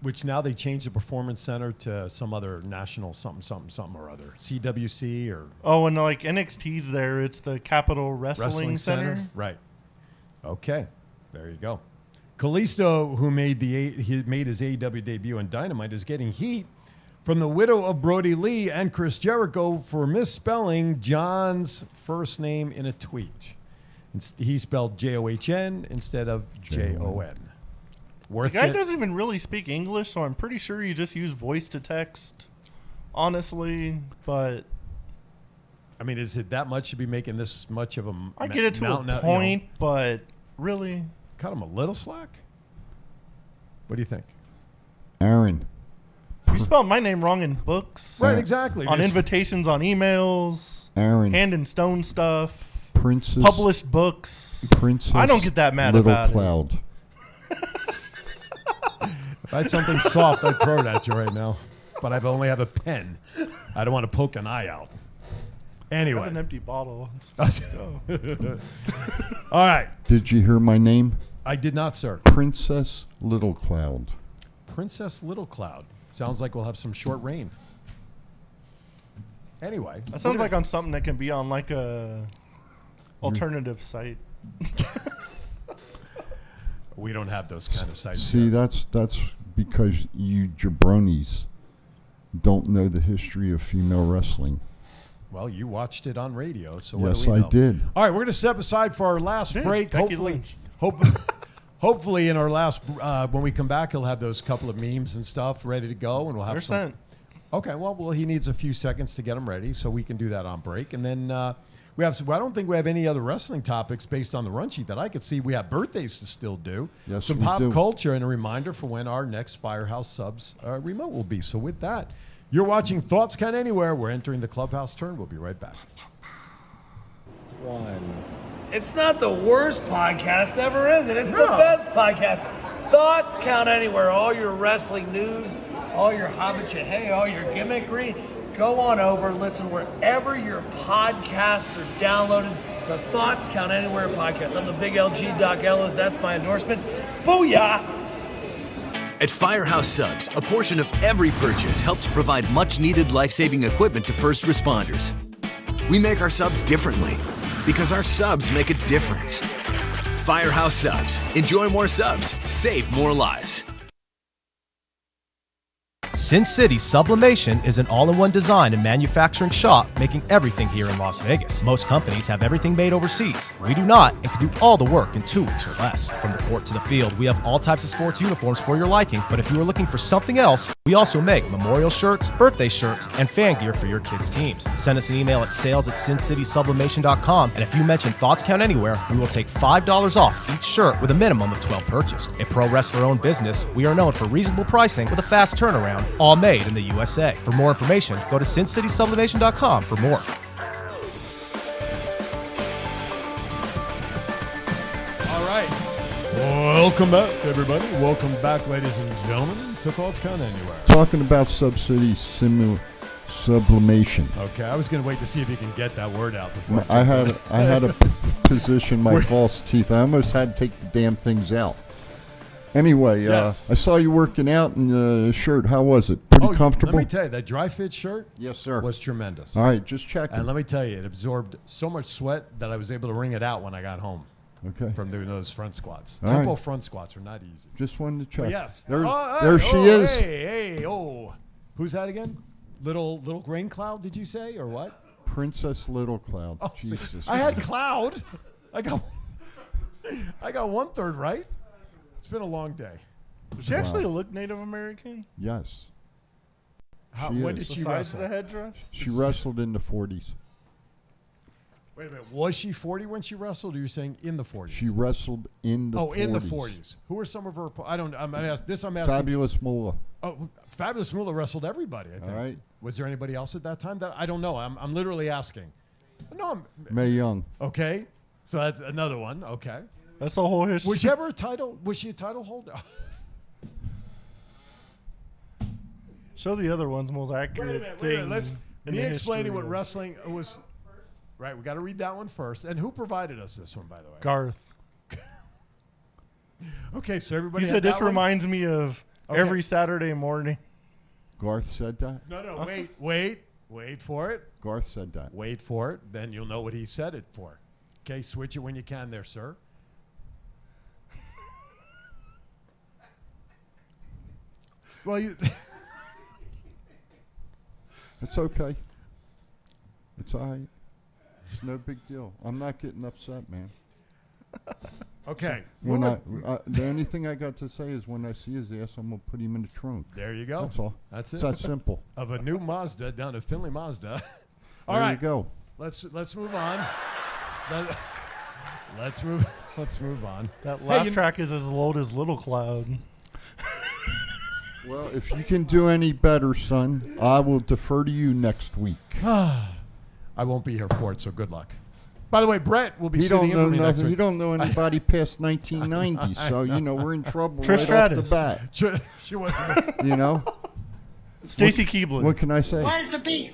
which now they changed the Performance Center to some other national something or other, CWC or. Oh, and like NXT's there, it's the Capitol Wrestling Center. Right. Okay. There you go. Kalisto, who made his AEW debut on Dynamite, is getting heat from the widow of Brody Lee and Chris Jericho for misspelling John's first name in a tweet. He spelled John instead of Jon. The guy doesn't even really speak English, so I'm pretty sure he just used voice to text, honestly. But I mean, is it that much to be making this much of a I get it to a point, but really? Cut him a little slack? What do you think? Aaron. You spelled my name wrong in books. Right, exactly. On invitations, on emails. Aaron. Hand and stone stuff. Princess. Published books. Princess. I don't get that mad about it. Little Cloud. If I had something soft, I'd throw it at you right now. But I only have a pen. I don't want to poke an eye out. Anyway. I have an empty bottle. All right. Did you hear my name? I did not, sir. Princess Little Cloud. Princess Little Cloud. Sounds like we'll have some short rain. Anyway. That sounds like on something that can be on like a alternative site. We don't have those kind of sites. See, that's because you jabronis don't know the history of female wrestling. Well, you watched it on radio, so yes, what do we know? I did. All right, we're going to step aside for our last break. Hopefully, in our last when we come back, he'll have those couple of memes and stuff ready to go, and we'll have some. Okay, well, he needs a few seconds to get them ready, so we can do that on break, and then we have. I don't think we have any other wrestling topics based on the run sheet that I could see. We have birthdays to still do. Yes, some we pop do. culture, and a reminder for when our next Firehouse Subs remote will be. So with that. You're watching Thoughts Count Anywhere. We're entering the clubhouse turn. We'll be right back. It's not the worst podcast ever, is it? It's the best podcast. Thoughts Count Anywhere. All your wrestling news, all your hobbitcha hey, all your gimmickry, go on over, listen wherever your podcasts are downloaded. The Thoughts Count Anywhere podcast. I'm the big LG Doc Ellis. That's my endorsement. Booyah! At Firehouse Subs, a portion of every purchase helps provide much-needed life-saving equipment to first responders. We make our subs differently because our subs make a difference. Firehouse Subs. Enjoy more subs. Save more lives. Sin City Sublimation is an all-in-one design and manufacturing shop making everything here in Las Vegas. Most companies have everything made overseas. We do not and can do all the work in 2 weeks or less. From the court to the field, we have all types of sports uniforms for your liking, but if you are looking for something else, we also make memorial shirts, birthday shirts, and fan gear for your kids' teams. Send us an email at sales@sincitysublimation.com, and if you mention Thoughts Count Anywhere, we will take $5 off each shirt with a minimum of 12 purchased. A pro wrestler-owned business, we are known for reasonable pricing with a fast turnaround, all made in the USA. For more information, go to sincitysublimation.com for more. All right. Welcome back, everybody. Welcome back, ladies and gentlemen, to Thoughts Count Anywhere. Talking about Subcity sublimation. Okay, I was going to wait to see if you can get that word out before. I had to position my false teeth. I almost had to take the damn things out. Anyway, Yes. I saw you working out in the shirt. How was it? Pretty comfortable? Let me tell you, that dry fit shirt Yes, sir. was tremendous. All right, just checking. And let me tell you, it absorbed so much sweat that I was able to wring it out when I got home Okay. from doing those front squats. All Tempo right. front squats are not easy. Just wanted to check. But yes. There, Oh, there she is. Hey, who's that again? Little Grain Cloud, did you say, or what? Princess Little Cloud. Oh, Jesus. I had Cloud. I got 1/3 right. It's been a long day. Does she actually look Native American? Yes. When is. did she Besides wrestle? the headdress? She wrestled in the 40s. Wait a minute. Was she 40 when she wrestled, or you're saying in the 40s? She wrestled in the 40s. in the 40s. Who are some of her? I'm asking. Fabulous Moolah. Oh, Fabulous Moolah wrestled everybody. I think. All right. Was there anybody else at that time? That I don't know. I'm literally asking. No. Mae Young. Okay. So that's another one. Okay. That's the whole history. Was she ever a title? Was she a title holder? Show the other one's most accurate thing. Let's in me the explaining history what of- wrestling was. Right, we got to read that one first. And who provided us this one, by the way? Garth. Okay, so everybody. He had said this that one? reminds me of every Saturday morning. Garth said that? No, wait for it. Garth said that. Wait for it, then you'll know what he said it for. Okay, switch it when you can there, sir. Well, you. It's okay. It's all right. It's no big deal. I'm not getting upset, man. Okay. When the only thing I got to say is when I see his ass, I'm going to put him in the trunk. There you go. That's all. That's it. It's that simple. Of a new Mazda down to Finley Mazda. All There right. you go. Let's move on. Let's move on. That laugh track is as low as Little Cloud. Well, if you can do any better, son, I will defer to you next week. I won't be here for it, so good luck. By the way, Brett will be You sitting don't in know for me next nothing. week. You don't know anybody past 1990, so we're in trouble Trish right off the Stratus. bat. She wasn't. You know. Stacy Keibler. What can I say? Where's the beef?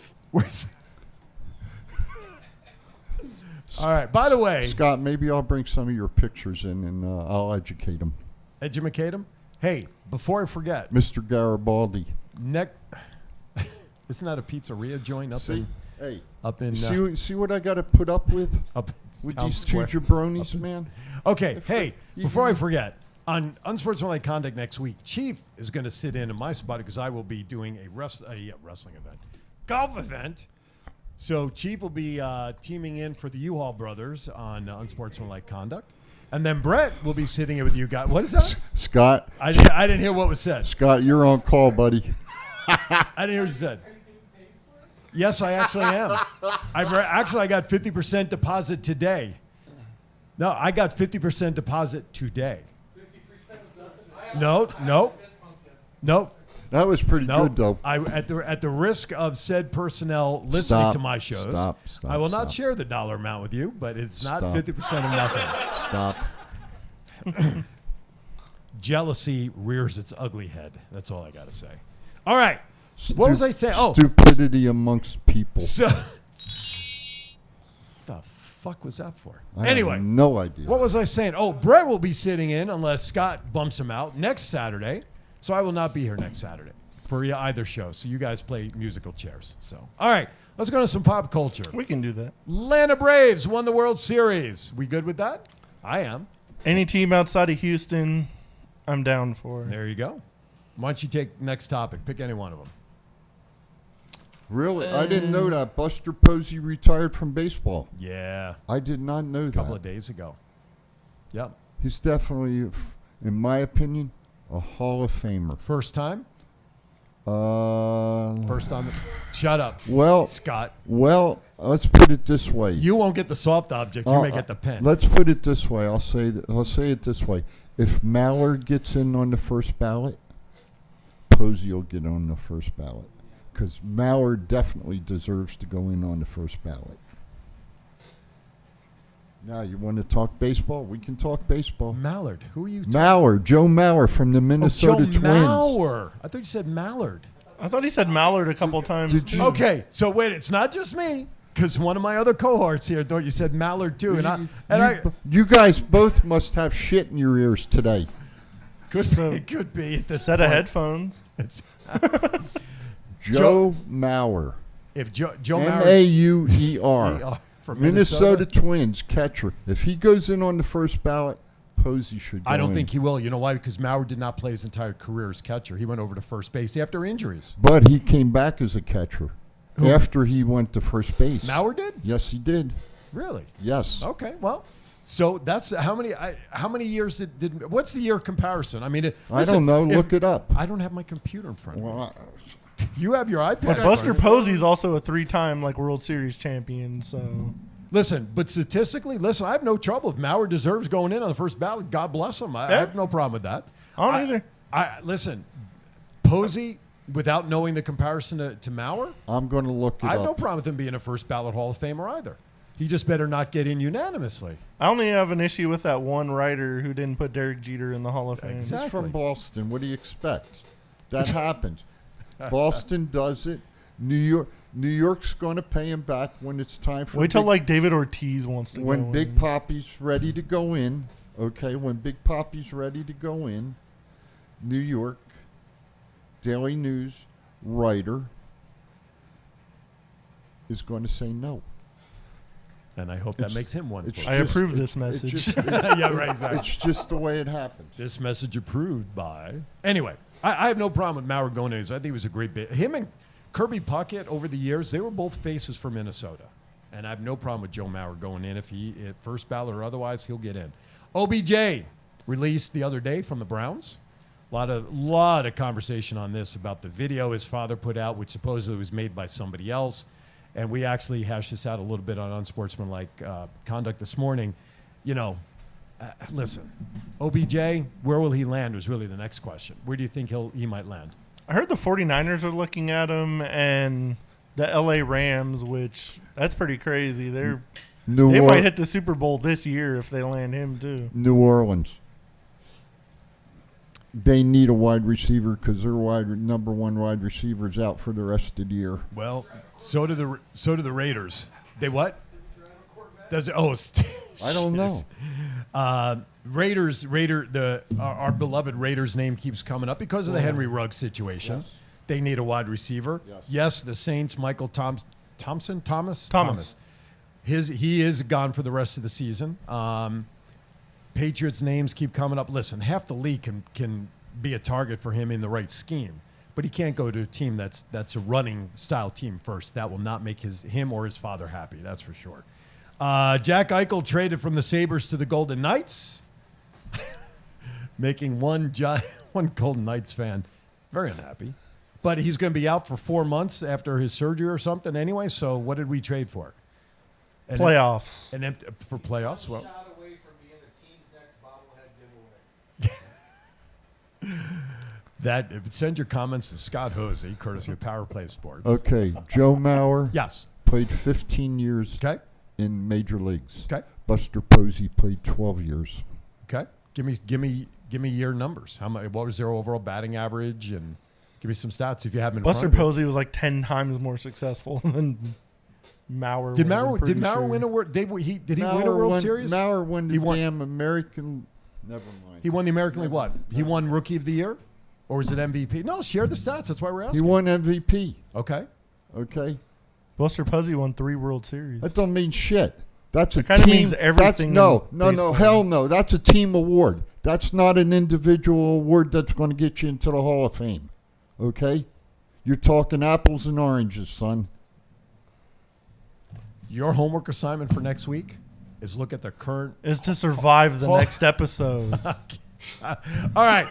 All right. By the way, Scott, maybe I'll bring some of your pictures in and I'll educate them. Educate him. Hey, before I forget, Mr. Garibaldi. Isn't that a pizzeria joint up in? Hey, up in. See what I got to put up with? Up with Town these Square. two jabronis, man. Okay, hey, before I forget, on Unsportsmanlike Conduct next week, Chief is going to sit in my spot because I will be doing a wrestling event, golf event. So Chief will be teaming in for the U-Haul brothers on Unsportsmanlike Conduct. And then Brett will be sitting in with you guys. What is that? Scott. I didn't hear what was said. Scott, you're on call, buddy. I didn't hear what you said. Yes, I actually am. I got 50% deposit today. No, I got 50% deposit today. 50% of Nope. That was pretty good, though. At the risk of said personnel listening to my shows, Stop, I will not share the dollar amount with you, but it's not 50% of nothing. Stop. Jealousy rears its ugly head. That's all I got to say. All right. What was I saying? Oh, Stupidity amongst people. so the fuck was that for? I Anyway, have no idea. what was I saying? Oh, Brett will be sitting in unless Scott bumps him out next Saturday. So I will not be here next Saturday for either show. So you guys play musical chairs. So, all right, let's go to some pop culture. We can do that. Atlanta Braves won the World Series. We good with that? I am. Any team outside of Houston, I'm down for. There you go. Why don't you take next topic? Pick any one of them. Really? I didn't know that. Buster Posey retired from baseball. Yeah, I did not know a couple that. of days ago. Yep. He's definitely, in my opinion, a Hall of Famer. First time? Uh, First time. Shut up. Well, Scott. Well, let's put it this way. You won't get the soft object. You may get the pen. Let's put it this way. I'll say it this way. If Mallard gets in on the first ballot, Posey will get on the first ballot. Because Mallard definitely deserves to go in on the first ballot. Now, you want to talk baseball? We can talk baseball. Mallard. Who are you talking Mallard. Joe Mallard from the Minnesota Joe Twins. Mallard. I thought you said Mallard. I thought he said Mallard a couple times. Did you- Okay, so wait, it's not just me. Because one of my other cohorts here thought you said Mallard too. You guys both must have shit in your ears today. It could be at this Set of point. headphones. It's- Joe Mauer. If Joe Mallard. Mauer. From Minnesota Twins catcher. If he goes in on the first ballot, Posey should go I don't in. think he will. You know why? Because Mauer did not play his entire career as catcher. He went over to first base after injuries. But he came back as a catcher Who? after he went to first base. Mauer did? Yes, he did. Really? Yes. Okay. Well, so that's how many years did what's the year comparison? I mean, I don't know. Look it up. I don't have my computer in front of me. Well, You have your iPad. But in Buster front of you. Posey's also a 3-time World Series champion. So Listen, but statistically, I have no trouble. If Mauer deserves going in on the first ballot, God bless him. I have no problem with that. I don't either. Listen, Posey, without knowing the comparison to Mauer, I'm going to look it I have no up. problem with him being a first ballot Hall of Famer either. He just better not get in unanimously. I only have an issue with that one writer who didn't put Derek Jeter in the Hall of Fame. Exactly. He's from Boston. What do you expect? That happens. Boston does it. New York's going to pay him back when it's time for. Wait till David Ortiz wants to. When go Big in. Poppy's ready to go in. Okay, when Big Poppy's ready to go in, New York Daily News writer is going to say no. And I hope that makes him one. It's I approve this message. Yeah, right, exactly. It's just the way it happens. This message approved by. Anyway, I have no problem with Mauer going in. I think he was a great bit. Him and Kirby Puckett over the years, they were both faces for Minnesota. And I have no problem with Joe Mauer going in. If he, at first ballot or otherwise, he'll get in. OBJ released the other day from the Browns. A lot of conversation on this about the video his father put out, which supposedly was made by somebody else. And we actually hashed this out a little bit on Unsportsmanlike Conduct this morning. You know, listen, OBJ, where will he land was really the next question. Where do you think he might land? I heard the 49ers are looking at him and the LA Rams, which that's pretty crazy. They might hit the Super Bowl this year if they land him too. New Orleans. They need a wide receiver because their number one wide receiver is out for the rest of the year. Well, so do the Raiders. They what? Does it? Oh, I don't know. Our beloved Raiders name keeps coming up because of the Henry Ruggs situation. Yes. They need a wide receiver. Yes, the Saints, Michael Thomas. He is gone for the rest of the season. Patriots names keep coming up. Listen, half the league can be a target for him in the right scheme, but he can't go to a team that's a running style team first. That will not make him or his father happy. That's for sure. Jack Eichel traded from the Sabres to the Golden Knights, making one Golden Knights fan very unhappy. But he's going to be out for 4 months after his surgery or something anyway. So what did we trade for? Playoffs. For playoffs? Well, send your comments to Scott Hosey, courtesy of Power Play Sports. Okay, Joe Mauer. Yes. Played 15 years. Okay. In major leagues. Okay. Buster Posey played 12 years. Okay. Give me year numbers. What was their overall batting average and Give me some stats if you have them in Buster front of you. Posey was like 10 times more successful than Maurer. Did was, I'm Maurer pretty win a sure. world? Did he win a World Series? Maurer won the He won- damn American. Never mind. He won the American League. What? He won Rookie of the Year, or was it MVP? No, share the stats. That's why we're asking. He won MVP. Okay. Okay. Buster Posey won 3 World Series. That don't mean shit. That's a kinda team. means everything No, in no, baseball. hell no. That's a team award. That's not an individual award that's going to get you into the Hall of Fame. Okay? You're talking apples and oranges, son. Your homework assignment for next week is look at the current. Is to survive the next episode. All right.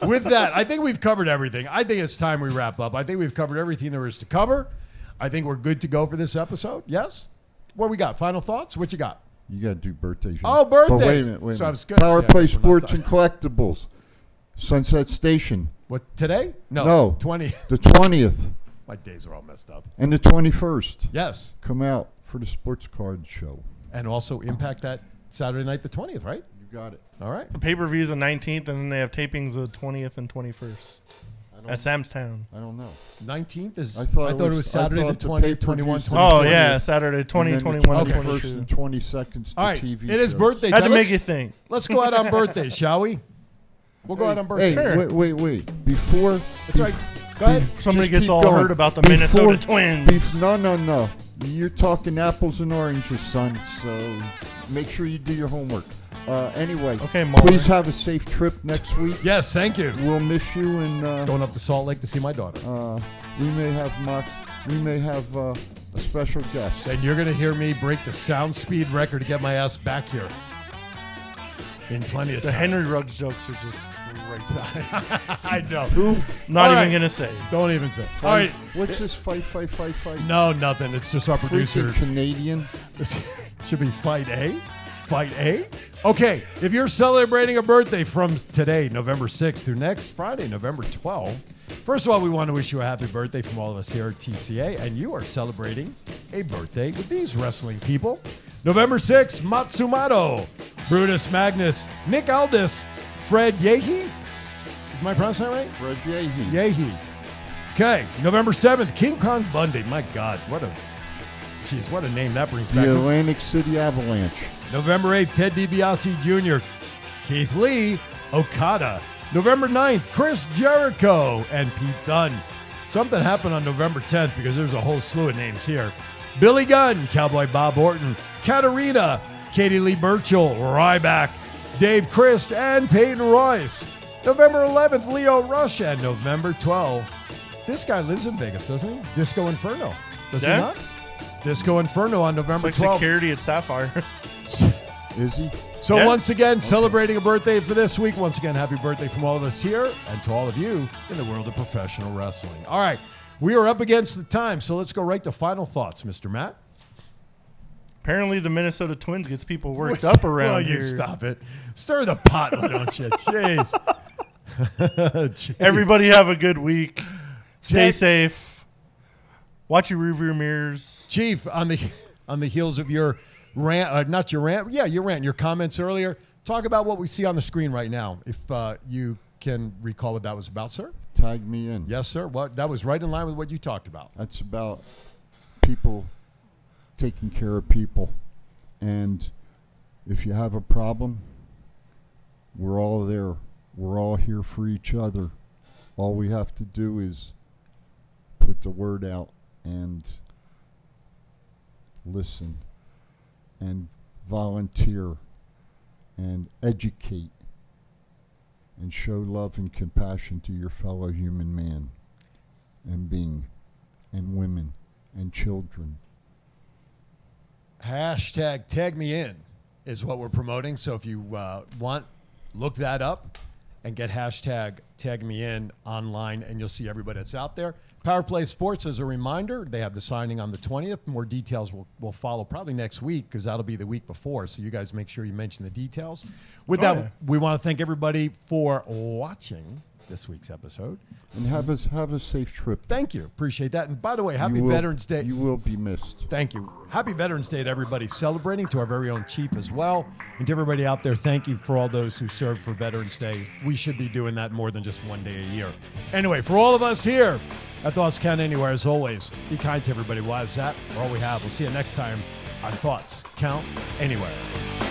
With that, I think we've covered everything. I think it's time we wrap up. I think we've covered everything there is to cover. I think we're good to go for this episode. Yes? What we got? Final thoughts? What you got? You got to do birthdays. Oh, But birthdays. wait a minute. Wait a So I minute. was good. Power Yeah, Play I guess we're not Sports done. and Collectibles. Sunset Station. What, today? No. 20. The 20th My days are all messed up. and the 21st. Yes. Come out for the sports card show. And also Impact that Saturday night, the 20th, right? You got it. All right. The pay-per-view is the 19th, and then they have tapings the 20th and 21st at Sam's Town. I don't know. 19th is. I thought it it was was- Saturday I the thought the 20th, pay-per-views 21, was 22. Oh, yeah, Saturday 20, and then 21, the and 21st 22. and 22nd. All right. TV It is shows. birthday Had time. to make you think. Let's go out on birthdays, shall we? We'll go out on Hey, birthdays. wait. Before. That's right. Go ahead. Somebody Just gets keep all going. hurt about the Before- Minnesota Twins. No. You're talking apples and oranges, son. So make sure you do your homework. Anyway, Okay, Mueller. please have a safe trip next week. Yes, thank you. We'll miss you, and Going up to Salt Lake to see my daughter. we may have a special guest. And you're going to hear me break the sound speed record to get my ass back here. In plenty of The time. Henry Ruggs jokes are just great. I know. Not All even right. going to say. Don't even say. All right. What's this fight? No, nothing. It's just our producer. Freaking Canadian. Should be Fight A? Fight A? Okay, if you're celebrating a birthday from today, November 6th, through next Friday, November 12th, first of all, we want to wish you a happy birthday from all of us here at TCA, and you are celebrating a birthday with these wrestling people. November 6th, Matsumoto, Brutus Magnus, Nick Aldis, Fred Yehi. Am I pronouncing that right? Fred Yehi. Yehi. Okay, November 7th, King Kong Bundy. My God, what a name that brings back. The Atlantic City Avalanche. November 8th, Ted DiBiase Jr., Keith Lee, Okada. November 9th, Chris Jericho, and Pete Dunne. Something happened on November 10th because there's a whole slew of names here. Billy Gunn, Cowboy Bob Orton, Katarina, Katie Lee Burchill, Ryback, Dave Christ, and Peyton Royce. November 11th, Leo Rush, and November 12th, this guy lives in Vegas, doesn't he? Disco Inferno. Does he Yeah. not? Disco Inferno on November It's like 12th. security at Sapphires. Is he? So Yeah. once again, celebrating a birthday for this week. Once again, happy birthday from all of us here and to all of you in the world of professional wrestling. All right, we are up against the time, so let's go right to final thoughts, Mr. Matt. Apparently, the Minnesota Twins gets people worked up around Well, here. you stop it. Stir the pot, why don't you? Jeez. Jeez. Everybody have a good week. Stay Ted- safe. Watch your rearview mirrors. Chief, on the heels of your rant, not your rant, yeah, your rant, your comments earlier, talk about what we see on the screen right now, if you can recall what that was about, sir. Tag me in. Yes, sir. What that was right in line with what you talked about. That's about people taking care of people. And if you have a problem, we're all there. We're all here for each other. All we have to do is put the word out and listen and volunteer and educate and show love and compassion to your fellow human man and being and women and children. Hashtag tag me in is what we're promoting. So if you want, look that up and get hashtag tag me in online, and you'll see everybody that's out there. Power Play Sports, as a reminder, they have the signing on the 20th. More details will follow probably next week because that'll be the week before. So you guys make sure you mention the details. With that, we want to thank everybody for watching this week's episode. And have a safe trip. Thank you. Appreciate that. And by the way, happy You will- Veterans Day. You will be missed. Thank you. Happy Veterans Day to everybody celebrating, to our very own chief as well. And to everybody out there, thank you for all those who served for Veterans Day. We should be doing that more than just one day a year. Anyway, for all of us here at Thoughts Count Anywhere, as always, be kind to everybody. Why is that? For all we have. We'll see you next time on Thoughts Count Anywhere.